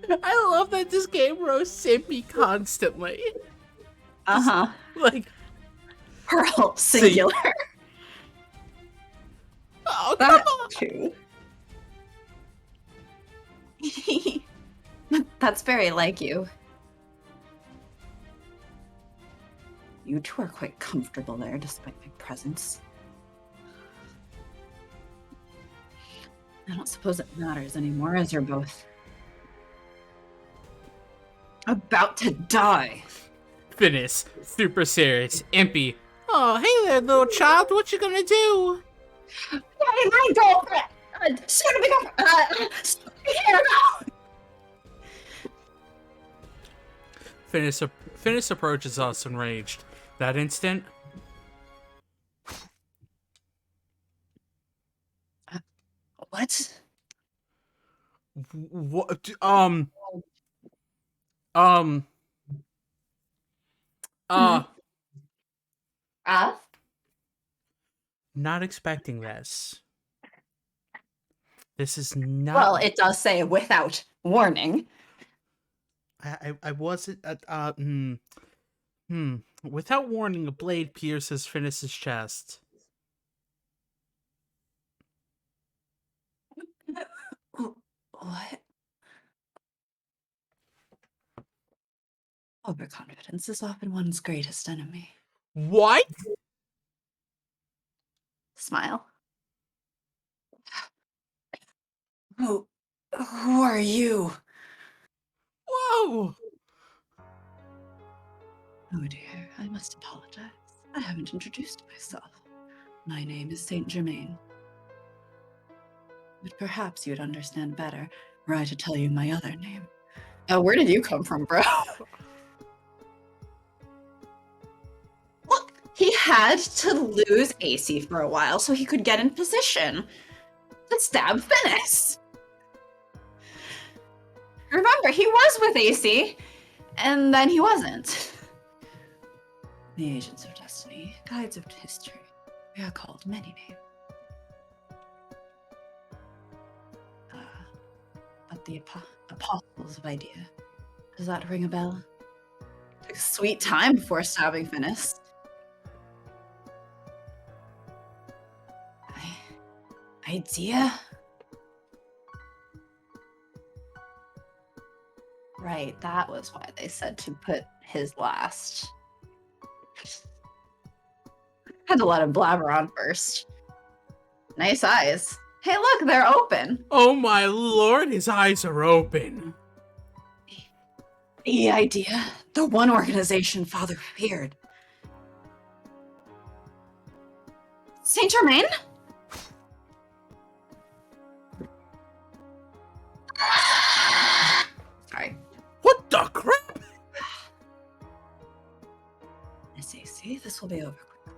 I love that this game roasts Impey constantly. Uh-huh. Like, Pearl, singular. oh, come on. Too. That's very like you. You two are quite comfortable there, despite my presence. I don't suppose it matters anymore, as you're both about to die. Finis, super serious. Impey, oh, hey there, little child. What you gonna do? Hey, my girlfriend! Soon to be girlfriend! Here now! Finis approaches us enraged. That instant, What? what? Not expecting this. This is not. Well, it does say without warning. I wasn't. Without warning, a blade pierces Finis's chest. What? Overconfidence is often one's greatest enemy. What? Smile. Who are you? Whoa! Oh dear, I'm must apologize. I haven't introduced myself. My name is Saint Germain. But perhaps you'd understand better were I to tell you my other name. Where did you come from, bro? Look, he had to lose AC for a while so he could get in position to stab Finis. Remember, he was with AC, and then he wasn't. The agents of destiny, guides of history, we are called many names. But the apostles of idea, does that ring a bell? Took a sweet time before stabbing Finis. Idea? Right, that was why they said to put his last. Had to let him blabber on first. Nice eyes. Hey, look, they're open. Oh my lord, his eyes are open. The idea. The one organization Father feared. Saint Germain? Sorry. What the crap? Miss AC, this will be over quickly.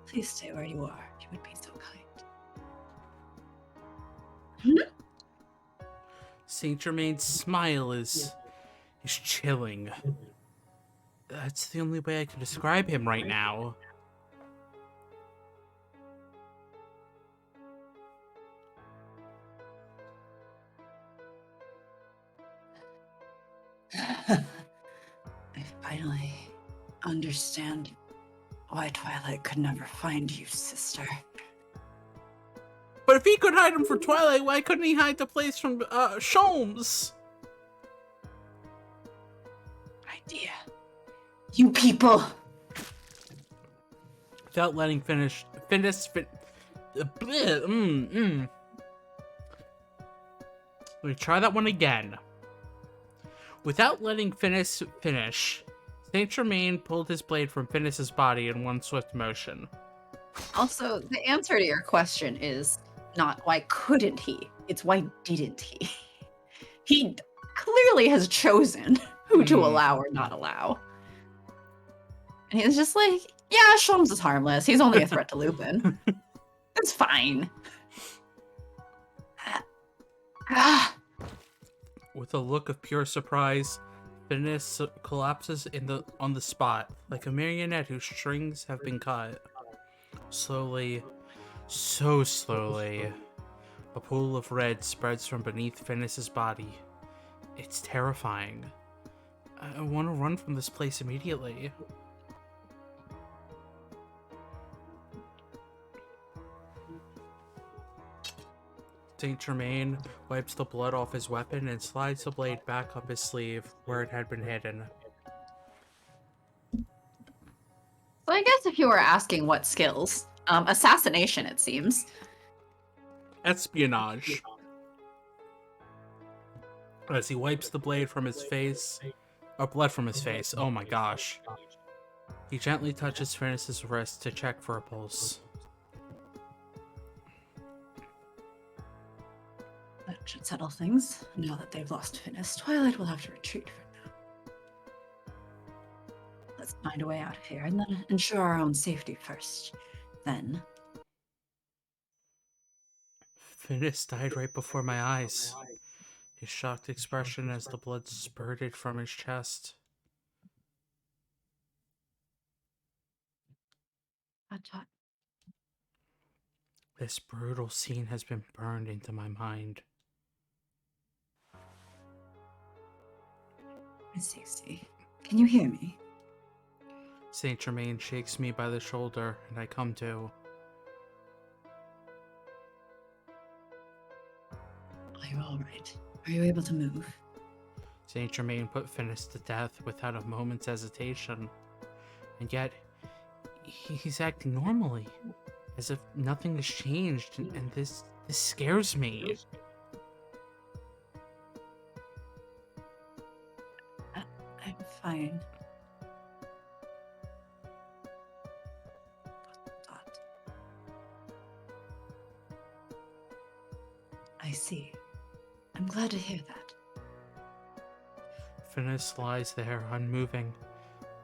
Please stay where you are. You would be so kind. Saint Germain's smile is chilling. That's the only way I can describe him right now. I finally understand why Twilight could never find you, sister. But if he could hide him from Twilight, why couldn't he hide the place from Sholmes? Idea. You people! Without letting Finis. Let me try that one again. Without letting Finis finish, Saint Germain pulled his blade from Finis's body in one swift motion. Also, the answer to your question is not why couldn't he, it's why didn't he? He clearly has chosen who to allow or not allow. And he's just like, yeah, Sholmes is harmless. He's only a threat to Lupin. It's fine. With a look of pure surprise, Finis collapses on the spot, like a marionette whose strings have been cut. Slowly, so slowly, a pool of red spreads from beneath Finis's body. It's terrifying. I want to run from this place immediately. Saint Germain wipes the blood off his weapon and slides the blade back up his sleeve where it had been hidden. So I guess if you were asking what skills, assassination, it seems. Espionage. As he wipes the blade from his face, or blood from his face, oh my gosh. He gently touches Finis's wrist to check for a pulse. That should settle things. Now that they've lost Finis, Twilight will have to retreat for now. Let's find a way out of here and then ensure our own safety first. Then... Finis died right before my eyes. His shocked expression as the blood spurted from his chest. This brutal scene has been burned into my mind. Miss AC, can you hear me? Saint Germain shakes me by the shoulder, and I come to. Are you alright? Are you able to move? Saint Germain put Finis to death without a moment's hesitation. And yet, he's acting normally, as if nothing has changed, and this scares me. I'm fine. I see. I'm glad to hear that. Finis lies there, unmoving.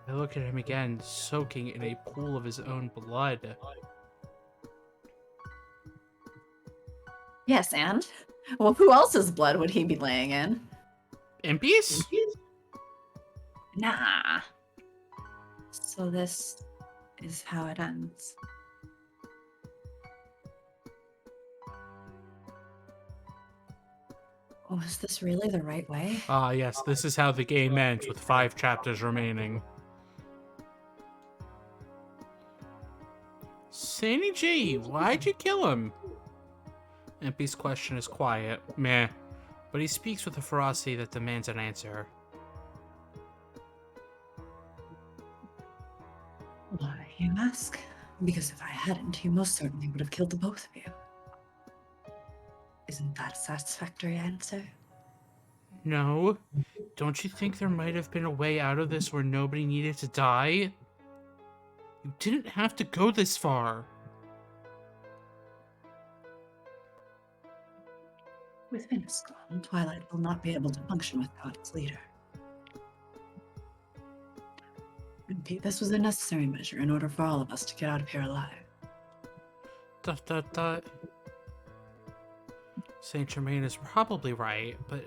I look at him again, soaking in a pool of his own blood. Yes, and? Well, who else's blood would he be laying in? Impey's? Nah. So this is how it ends. Oh, is this really the right way? Ah, yes, this is how the game ends, with 5 chapters remaining. Sandy G, why'd you kill him? Impey's question is quiet, meh, but he speaks with a ferocity that demands an answer. Why, you ask? Because if I hadn't, you most certainly would have killed the both of you. Isn't that a satisfactory answer? No? Don't you think there might have been a way out of this where nobody needed to die? You didn't have to go this far. With Venus gone, Twilight will not be able to function without its leader. Impey, this was a necessary measure in order for all of us to get out of here alive. Dot dot dot. Saint Germain is probably right, but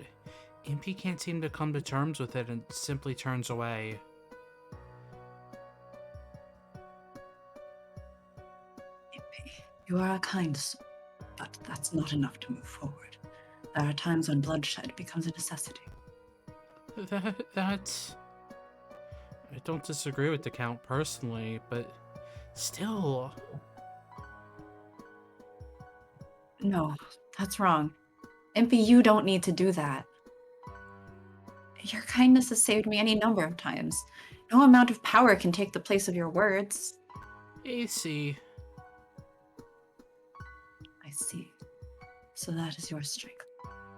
Impey can't seem to come to terms with it and simply turns away. Impey, you are a kind soul, but that's not enough to move forward. There are times when bloodshed becomes a necessity. That's... I don't disagree with the Count personally, but still... No, that's wrong. Impey, you don't need to do that. Your kindness has saved me any number of times. No amount of power can take the place of your words. AC. I see. So that is your strength.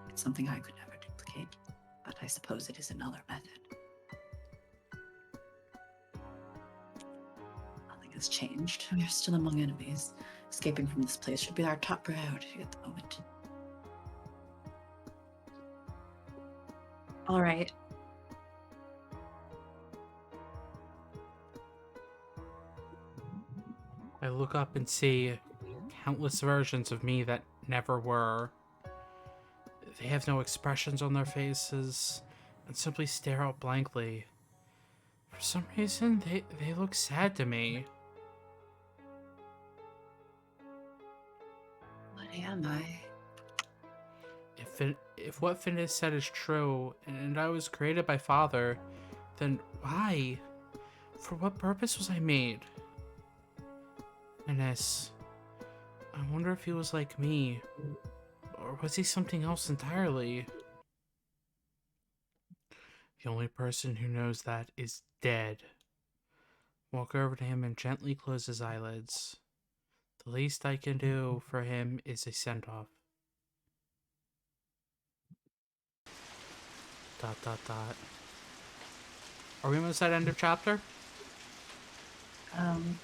It's something I could never duplicate, but I suppose it is another method. Nothing has changed. We are still among enemies. Escaping from this place should be our top priority at the moment. All right. I look up and see countless versions of me that never were. They have no expressions on their faces and simply stare out blankly. For some reason, they look sad to me. What am I? If what Finis said is true, and I was created by Father, then why? For what purpose was I made? Finis, I wonder if he was like me, or was he something else entirely? The only person who knows that is dead. Walk over to him and gently close his eyelids. The least I can do for him is a send-off. Dot dot dot. Are we almost at end of chapter?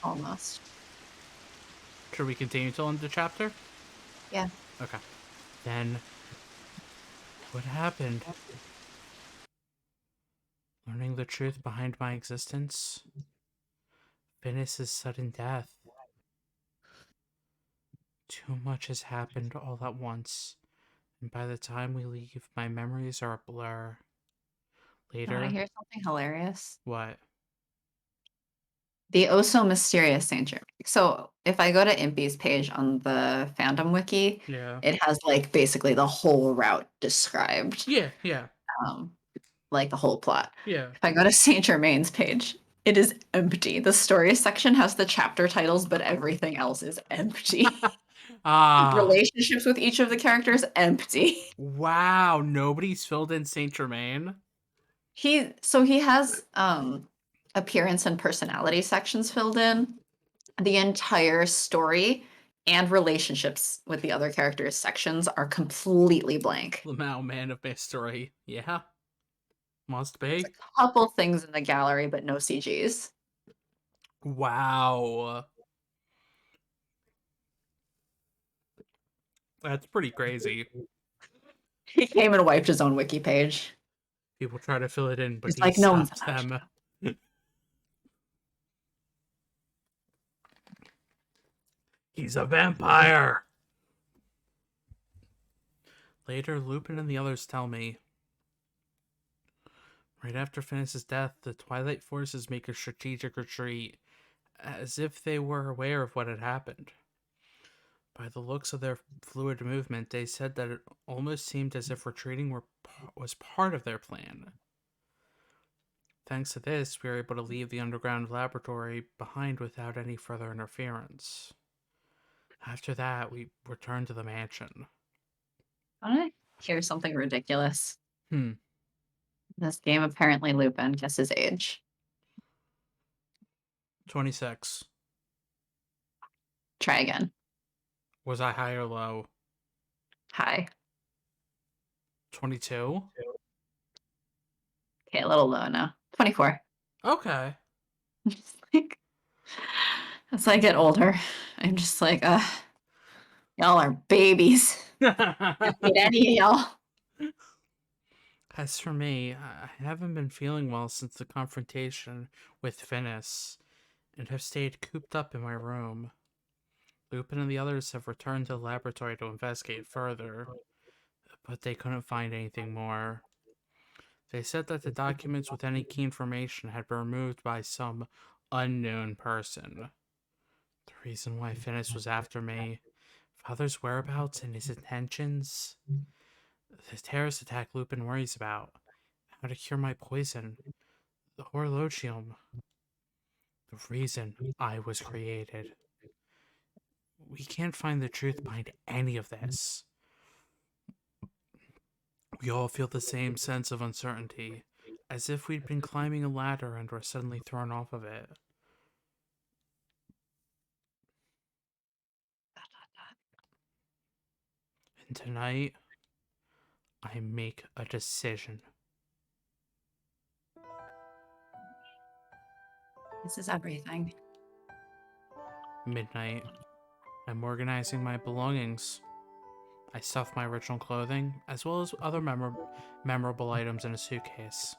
Almost. Should we continue till end of chapter? Yeah. Okay. Then, what happened? Learning the truth behind my existence? Finis' sudden death. Too much has happened all at once, and by the time we leave, my memories are a blur. Want to Later, hear something hilarious? what? The oh so mysterious Saint Germain. So if I go to Impey's page on the fandom wiki, Yeah. it has like basically the whole route described, Yeah. um, like the whole plot. Yeah. If I go to Saint Germain's page, it is empty. The story section has the chapter titles, but everything else is empty. Ah. Relationships with each of the characters, empty. Wow. Nobody's filled in Saint Germain. He has appearance and personality sections filled in. The entire story and relationships with the other characters sections are completely blank. Lamau, man of mystery. Yeah. Must be. A couple things in the gallery, but no CGs. Wow. That's pretty crazy. He came and wiped his own wiki page. People try to fill it in, but He's he like, no one's stops allowed to them. know. He's a vampire! Later, Lupin and the others tell me, right after Finis' death, the Twilight forces make a strategic retreat, as if they were aware of what had happened. By the looks of their fluid movement, they said that it almost seemed as if retreating was part of their plan. Thanks to this, we were able to leave the underground laboratory behind without any further interference. After that, we returned to the mansion. Want to hear something ridiculous? Hmm. This game, apparently, Lupin, guess his age. 26. Try again. Was I high or low? High. 22? Okay, a little low now. 24. Okay. Just like, as I get older, I'm just like, y'all are babies. Can't beat any of y'all. As for me, I haven't been feeling well since the confrontation with Finis, and have stayed cooped up in my room. Lupin and the others have returned to the laboratory to investigate further, but they couldn't find anything more. They said that the documents with any key information had been removed by some unknown person. The reason why Finis was after me, Father's whereabouts and his intentions, the terrorist attack Lupin worries about, how to cure my poison, the horologium, the reason I was created. We can't find the truth behind any of this. We all feel the same sense of uncertainty, as if we'd been climbing a ladder and were suddenly thrown off of it. And tonight, I make a decision. This is everything. Midnight. I'm organizing my belongings. I stuff my original clothing, as well as other memorable items in a suitcase.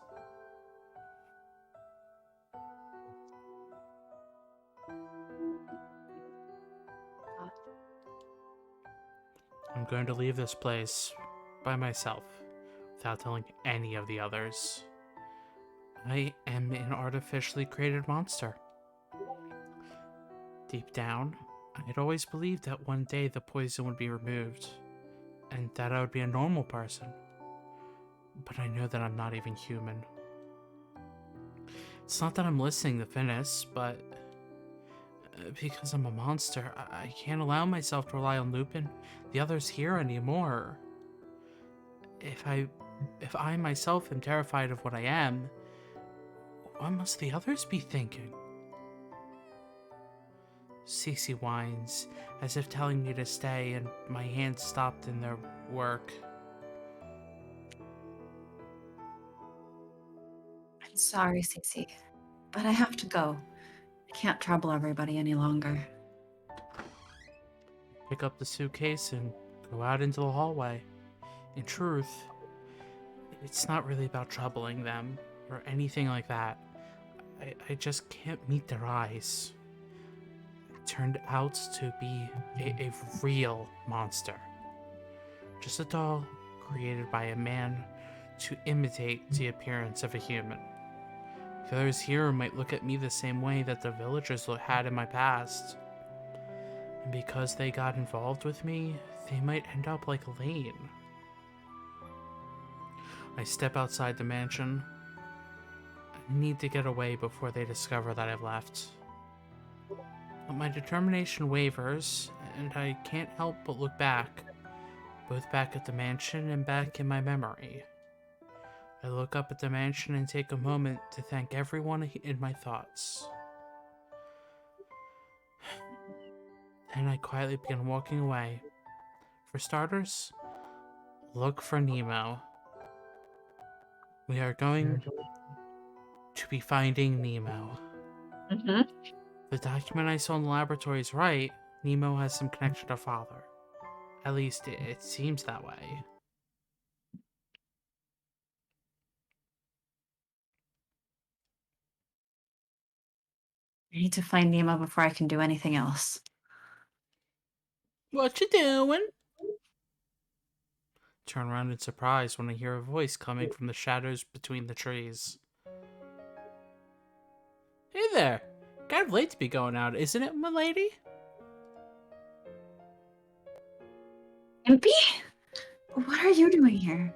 I'm going to leave this place by myself, without telling any of the others. I am an artificially created monster. Deep down, I had always believed that one day the poison would be removed, and that I would be a normal person. But I know that I'm not even human. It's not that I'm listening to Finis, but because I'm a monster, I can't allow myself to rely on Lupin, the others here anymore. If I myself am terrified of what I am, what must the others be thinking? Cece whines, as if telling me to stay, and my hands stopped in their work. I'm sorry, Cece, but I have to go. I can't trouble everybody any longer. Pick up the suitcase and go out into the hallway. In truth, it's not really about troubling them or anything like that. I just can't meet their eyes. It turned out to be a real monster. Just a doll created by a man to imitate the appearance of a human. The others here might look at me the same way that the villagers had in my past. And because they got involved with me, they might end up like Elaine. I step outside the mansion. I need to get away before they discover that I've left. But my determination wavers, and I can't help but look back, both back at the mansion and back in my memory. I look up at the mansion and take a moment to thank everyone in my thoughts. Then I quietly begin walking away. For starters, look for Nemo. We are going to be finding Nemo. Mm-hmm. The document I saw in the laboratory is right. Nemo has some connection to Father. At least it seems that way. I need to find Nemo before I can do anything else. What you doing? Turn around in surprise when I hear a voice coming from the shadows between the trees. Hey there! Kind of late to be going out, isn't it, m'lady? Impey? What are you doing here?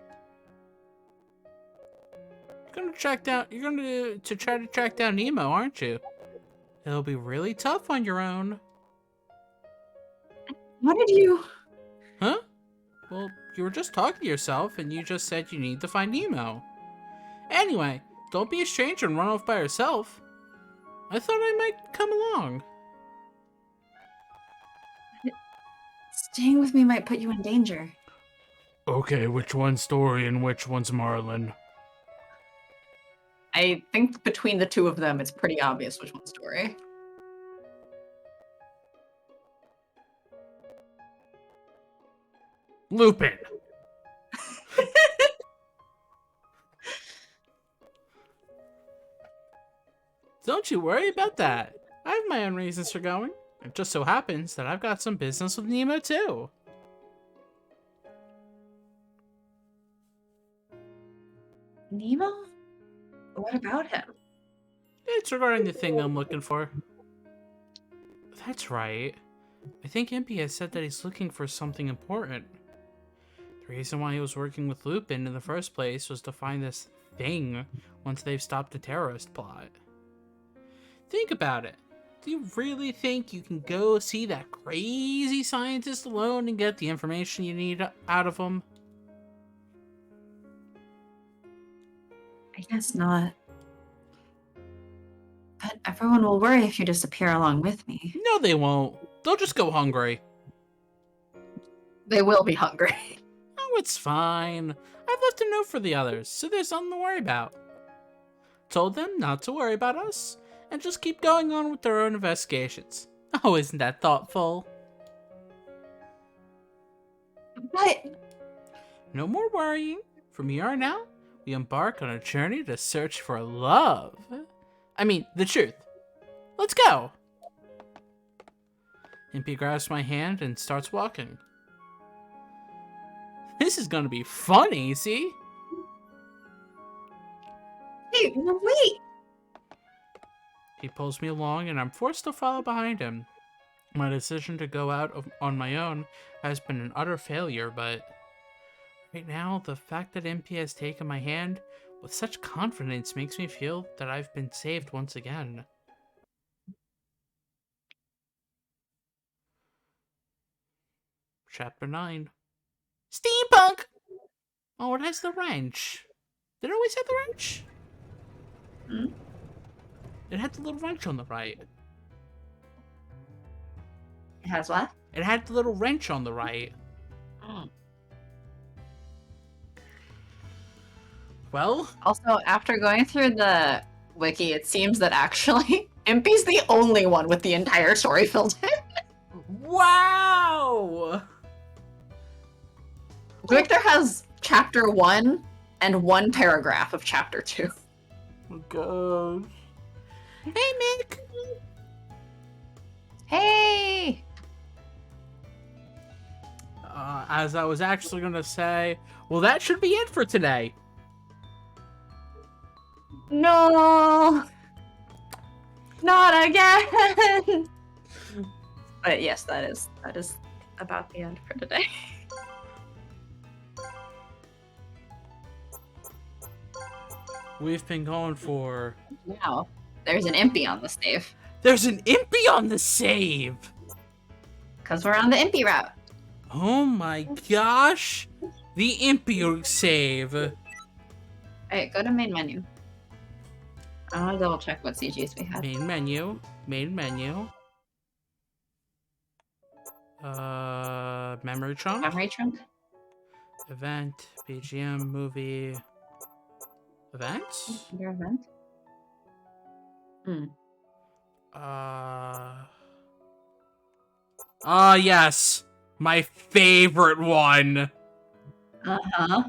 You're going to try to track down Nemo, aren't you? It'll be really tough on your own. What did you... Huh? Well, you were just talking to yourself, and you just said you need to find Nemo. Anyway, don't be a stranger and run off by yourself. I thought I might come along. Staying with me might put you in danger. Okay, which one's Story and which one's Marlin? I think between the two of them, it's pretty obvious which one's Story. Lupin! Don't you worry about that. I have my own reasons for going. It just so happens that I've got some business with Nemo too. Nemo? What about him? It's regarding the thing I'm looking for. That's right. I think Impey has said that he's looking for something important. The reason why he was working with Lupin in the first place was to find this thing once they've stopped the terrorist plot. Think about it. Do you really think you can go see that crazy scientist alone and get the information you need out of him? I guess not. But everyone will worry if you disappear along with me. No, they won't. They'll just go hungry. They will be hungry. Oh, it's fine. I've left a note for the others, so there's nothing to worry about. Told them not to worry about us, and just keep going on with their own investigations. Oh, isn't that thoughtful? But... No more worrying. From here on out, we embark on a journey to search for love. I mean, the truth. Let's go! Impey grabs my hand and starts walking. This is gonna be funny, see? Hey, no, wait! He pulls me along and I'm forced to follow behind him. My decision to go out on my own has been an utter failure, but right now, the fact that Impey has taken my hand with such confidence makes me feel that I've been saved once again. Chapter 9. Steampunk! Oh, it has the wrench. Did it always have the wrench? Hmm? It had the little wrench on the right. It has what? It had the little wrench on the right. Oh. Well? Also, after going through the wiki, it seems that actually Impey's the only one with the entire story filled in. Wow! Victor has chapter 1 and 1 paragraph of chapter 2. Oh gosh. Hey, Mick! Hey! As I was actually gonna say, well, that should be it for today. No! Not again! But yes, that is about the end for today. We've been going for... Now, there's an Impey on the save. There's an Impey on the save! Because we're on the Impey route. Oh my gosh! The Impey save! Alright, go to main menu. I want to double check what CGs we have. Main menu. Main menu. Memory trunk? Memory trunk? Event. BGM. Movie. Events? Under event? Hmm. Yes! My favorite one! Uh-huh.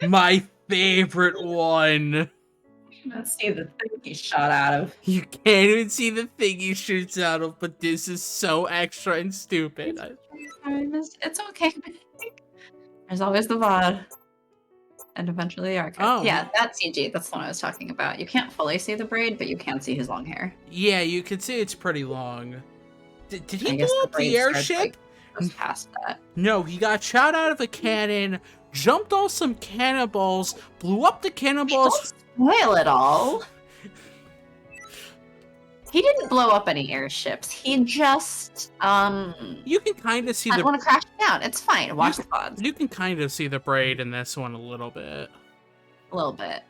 My favorite one! Let's see the thing he shot out of. You can't even see the thing he shoots out of, but this is so extra and stupid. It's okay. There's always the VOD. And eventually the archive. Oh. Yeah, that CG, that's the one I was talking about. You can't fully see the braid, but you can see his long hair. Yeah, you can see it's pretty long. Did he I guess blow the up the braid starts, airship? like, goes past that. No, he got shot out of a cannon, jumped off some cannonballs, blew up the cannonballs. Don't spoil it all. He didn't blow up any airships. He just, You can kind of see I want to crash it down. It's fine. Watch the VODs. You can kind of see the braid in this one a little bit. A little bit.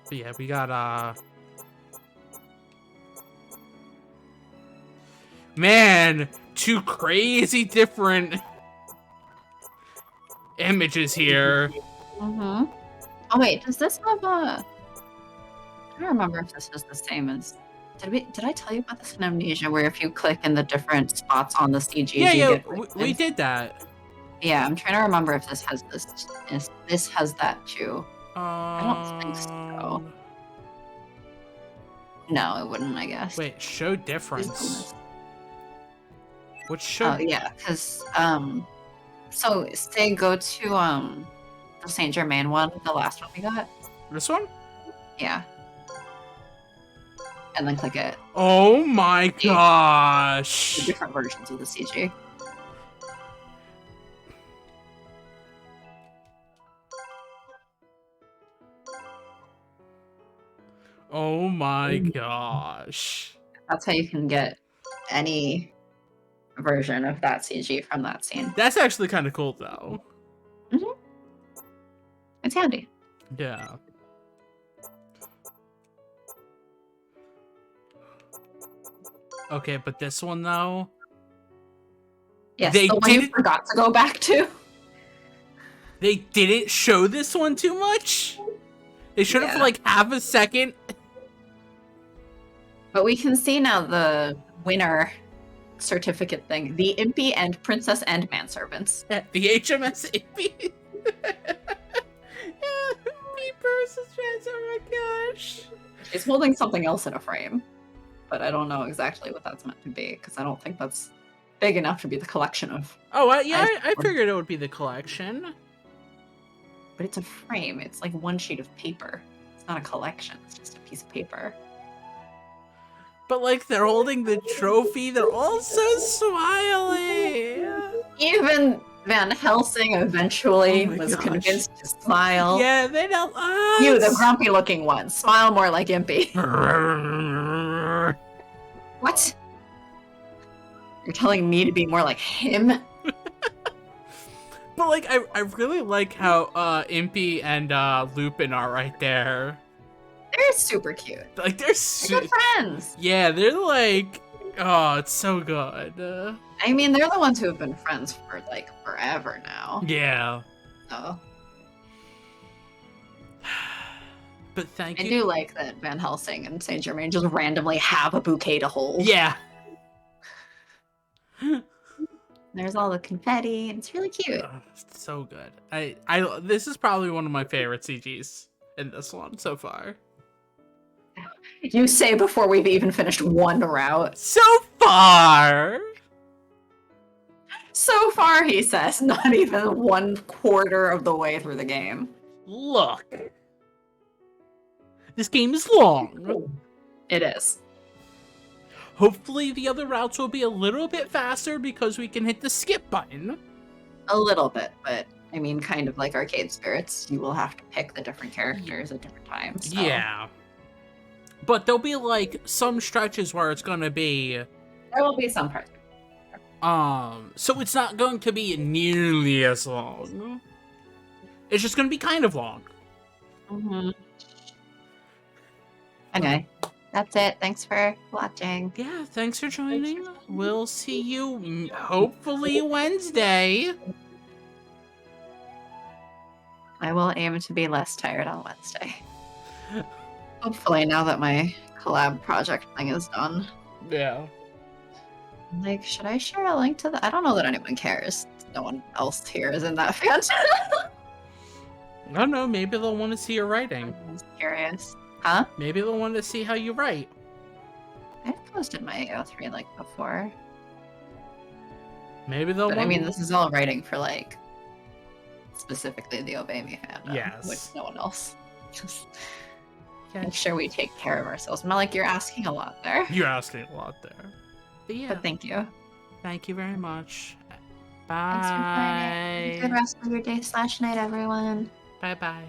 But yeah, we got, man, two crazy different images here. Mm-hmm. Oh wait, does this have a... I don't remember if this is the same as... Did I tell you about this in Amnesia, where if you click in the different spots on the CGs, Yeah, we did that. Yeah, I'm trying to remember if this has this. If this has that too. I don't think so. No, it wouldn't, I guess. Wait, show difference. What show? Oh yeah, because so say go to the Saint Germain one, the last one we got. This one? Yeah. And then click it. Oh my gosh! Different versions of the CG. Oh my gosh! That's how you can get any version of that CG from that scene. That's actually kind of cool, though. Mm-hmm. It's handy. Yeah. Okay, but this one though. Yes, the one you forgot to go back to. They didn't show this one too much. They showed it for like half a second. But we can see now the winner certificate thing. The Impey and Princess and Manservants. The HMS Impey. Oh my gosh. She's holding something else in a frame. But I don't know exactly what that's meant to be, because I don't think that's big enough to be the collection of... Oh, I figured it would be the collection. But it's a frame. It's like one sheet of paper. It's not a collection. It's just a piece of paper. But, like, they're holding the trophy. They're all so smiley. Even Van Helsing eventually was convinced to smile. Yeah, they don't... You, the grumpy-looking one. Smile more like Impey. What? You're telling me to be more like him? But, like, I really like how Impey and Lupin are right there. They're super cute. Like, they're good friends. Yeah, they're like... Oh, it's so good. I mean, they're the ones who have been friends for, like, forever now. Yeah. So... But thank you. I do like that Van Helsing and Saint Germain just randomly have a bouquet to hold. Yeah. There's all the confetti, and it's really cute. It's so good. This is probably one of my favorite CGs in this one so far. You say before we've even finished one route. So far! So far, he says, not even 1/4 of the way through the game. Look. This game is long. It is. Hopefully the other routes will be a little bit faster because we can hit the skip button. A little bit, but I mean, kind of like Arcade Spirits, you will have to pick the different characters at different times. So. Yeah. But there'll be like some stretches where it's gonna be... There will be some parts. So it's not going to be nearly as long. It's just gonna be kind of long. Mm-hmm. Okay, that's it. Thanks for watching. Yeah, thanks for joining. We'll see you hopefully Wednesday. I will aim to be less tired on Wednesday. Hopefully, now that my collab project thing is done. Yeah. Like, should I share a link to that? I don't know that anyone cares. No one else here is in that fan. I don't know, maybe they'll want to see your writing. I'm curious. Huh? Maybe they'll want to see how you write. I've posted my AO3 like before. Maybe they'll But want... I mean, this is all writing for like specifically the Obey Me fandom, Yes. which no one else. Just Yeah. make sure we take care of ourselves. Not like you're asking a lot there. You're asking a lot there. But yeah. But thank you. Thank you very much. Thanks for joining. Have a good Bye. rest of your day/night, everyone. Bye-bye.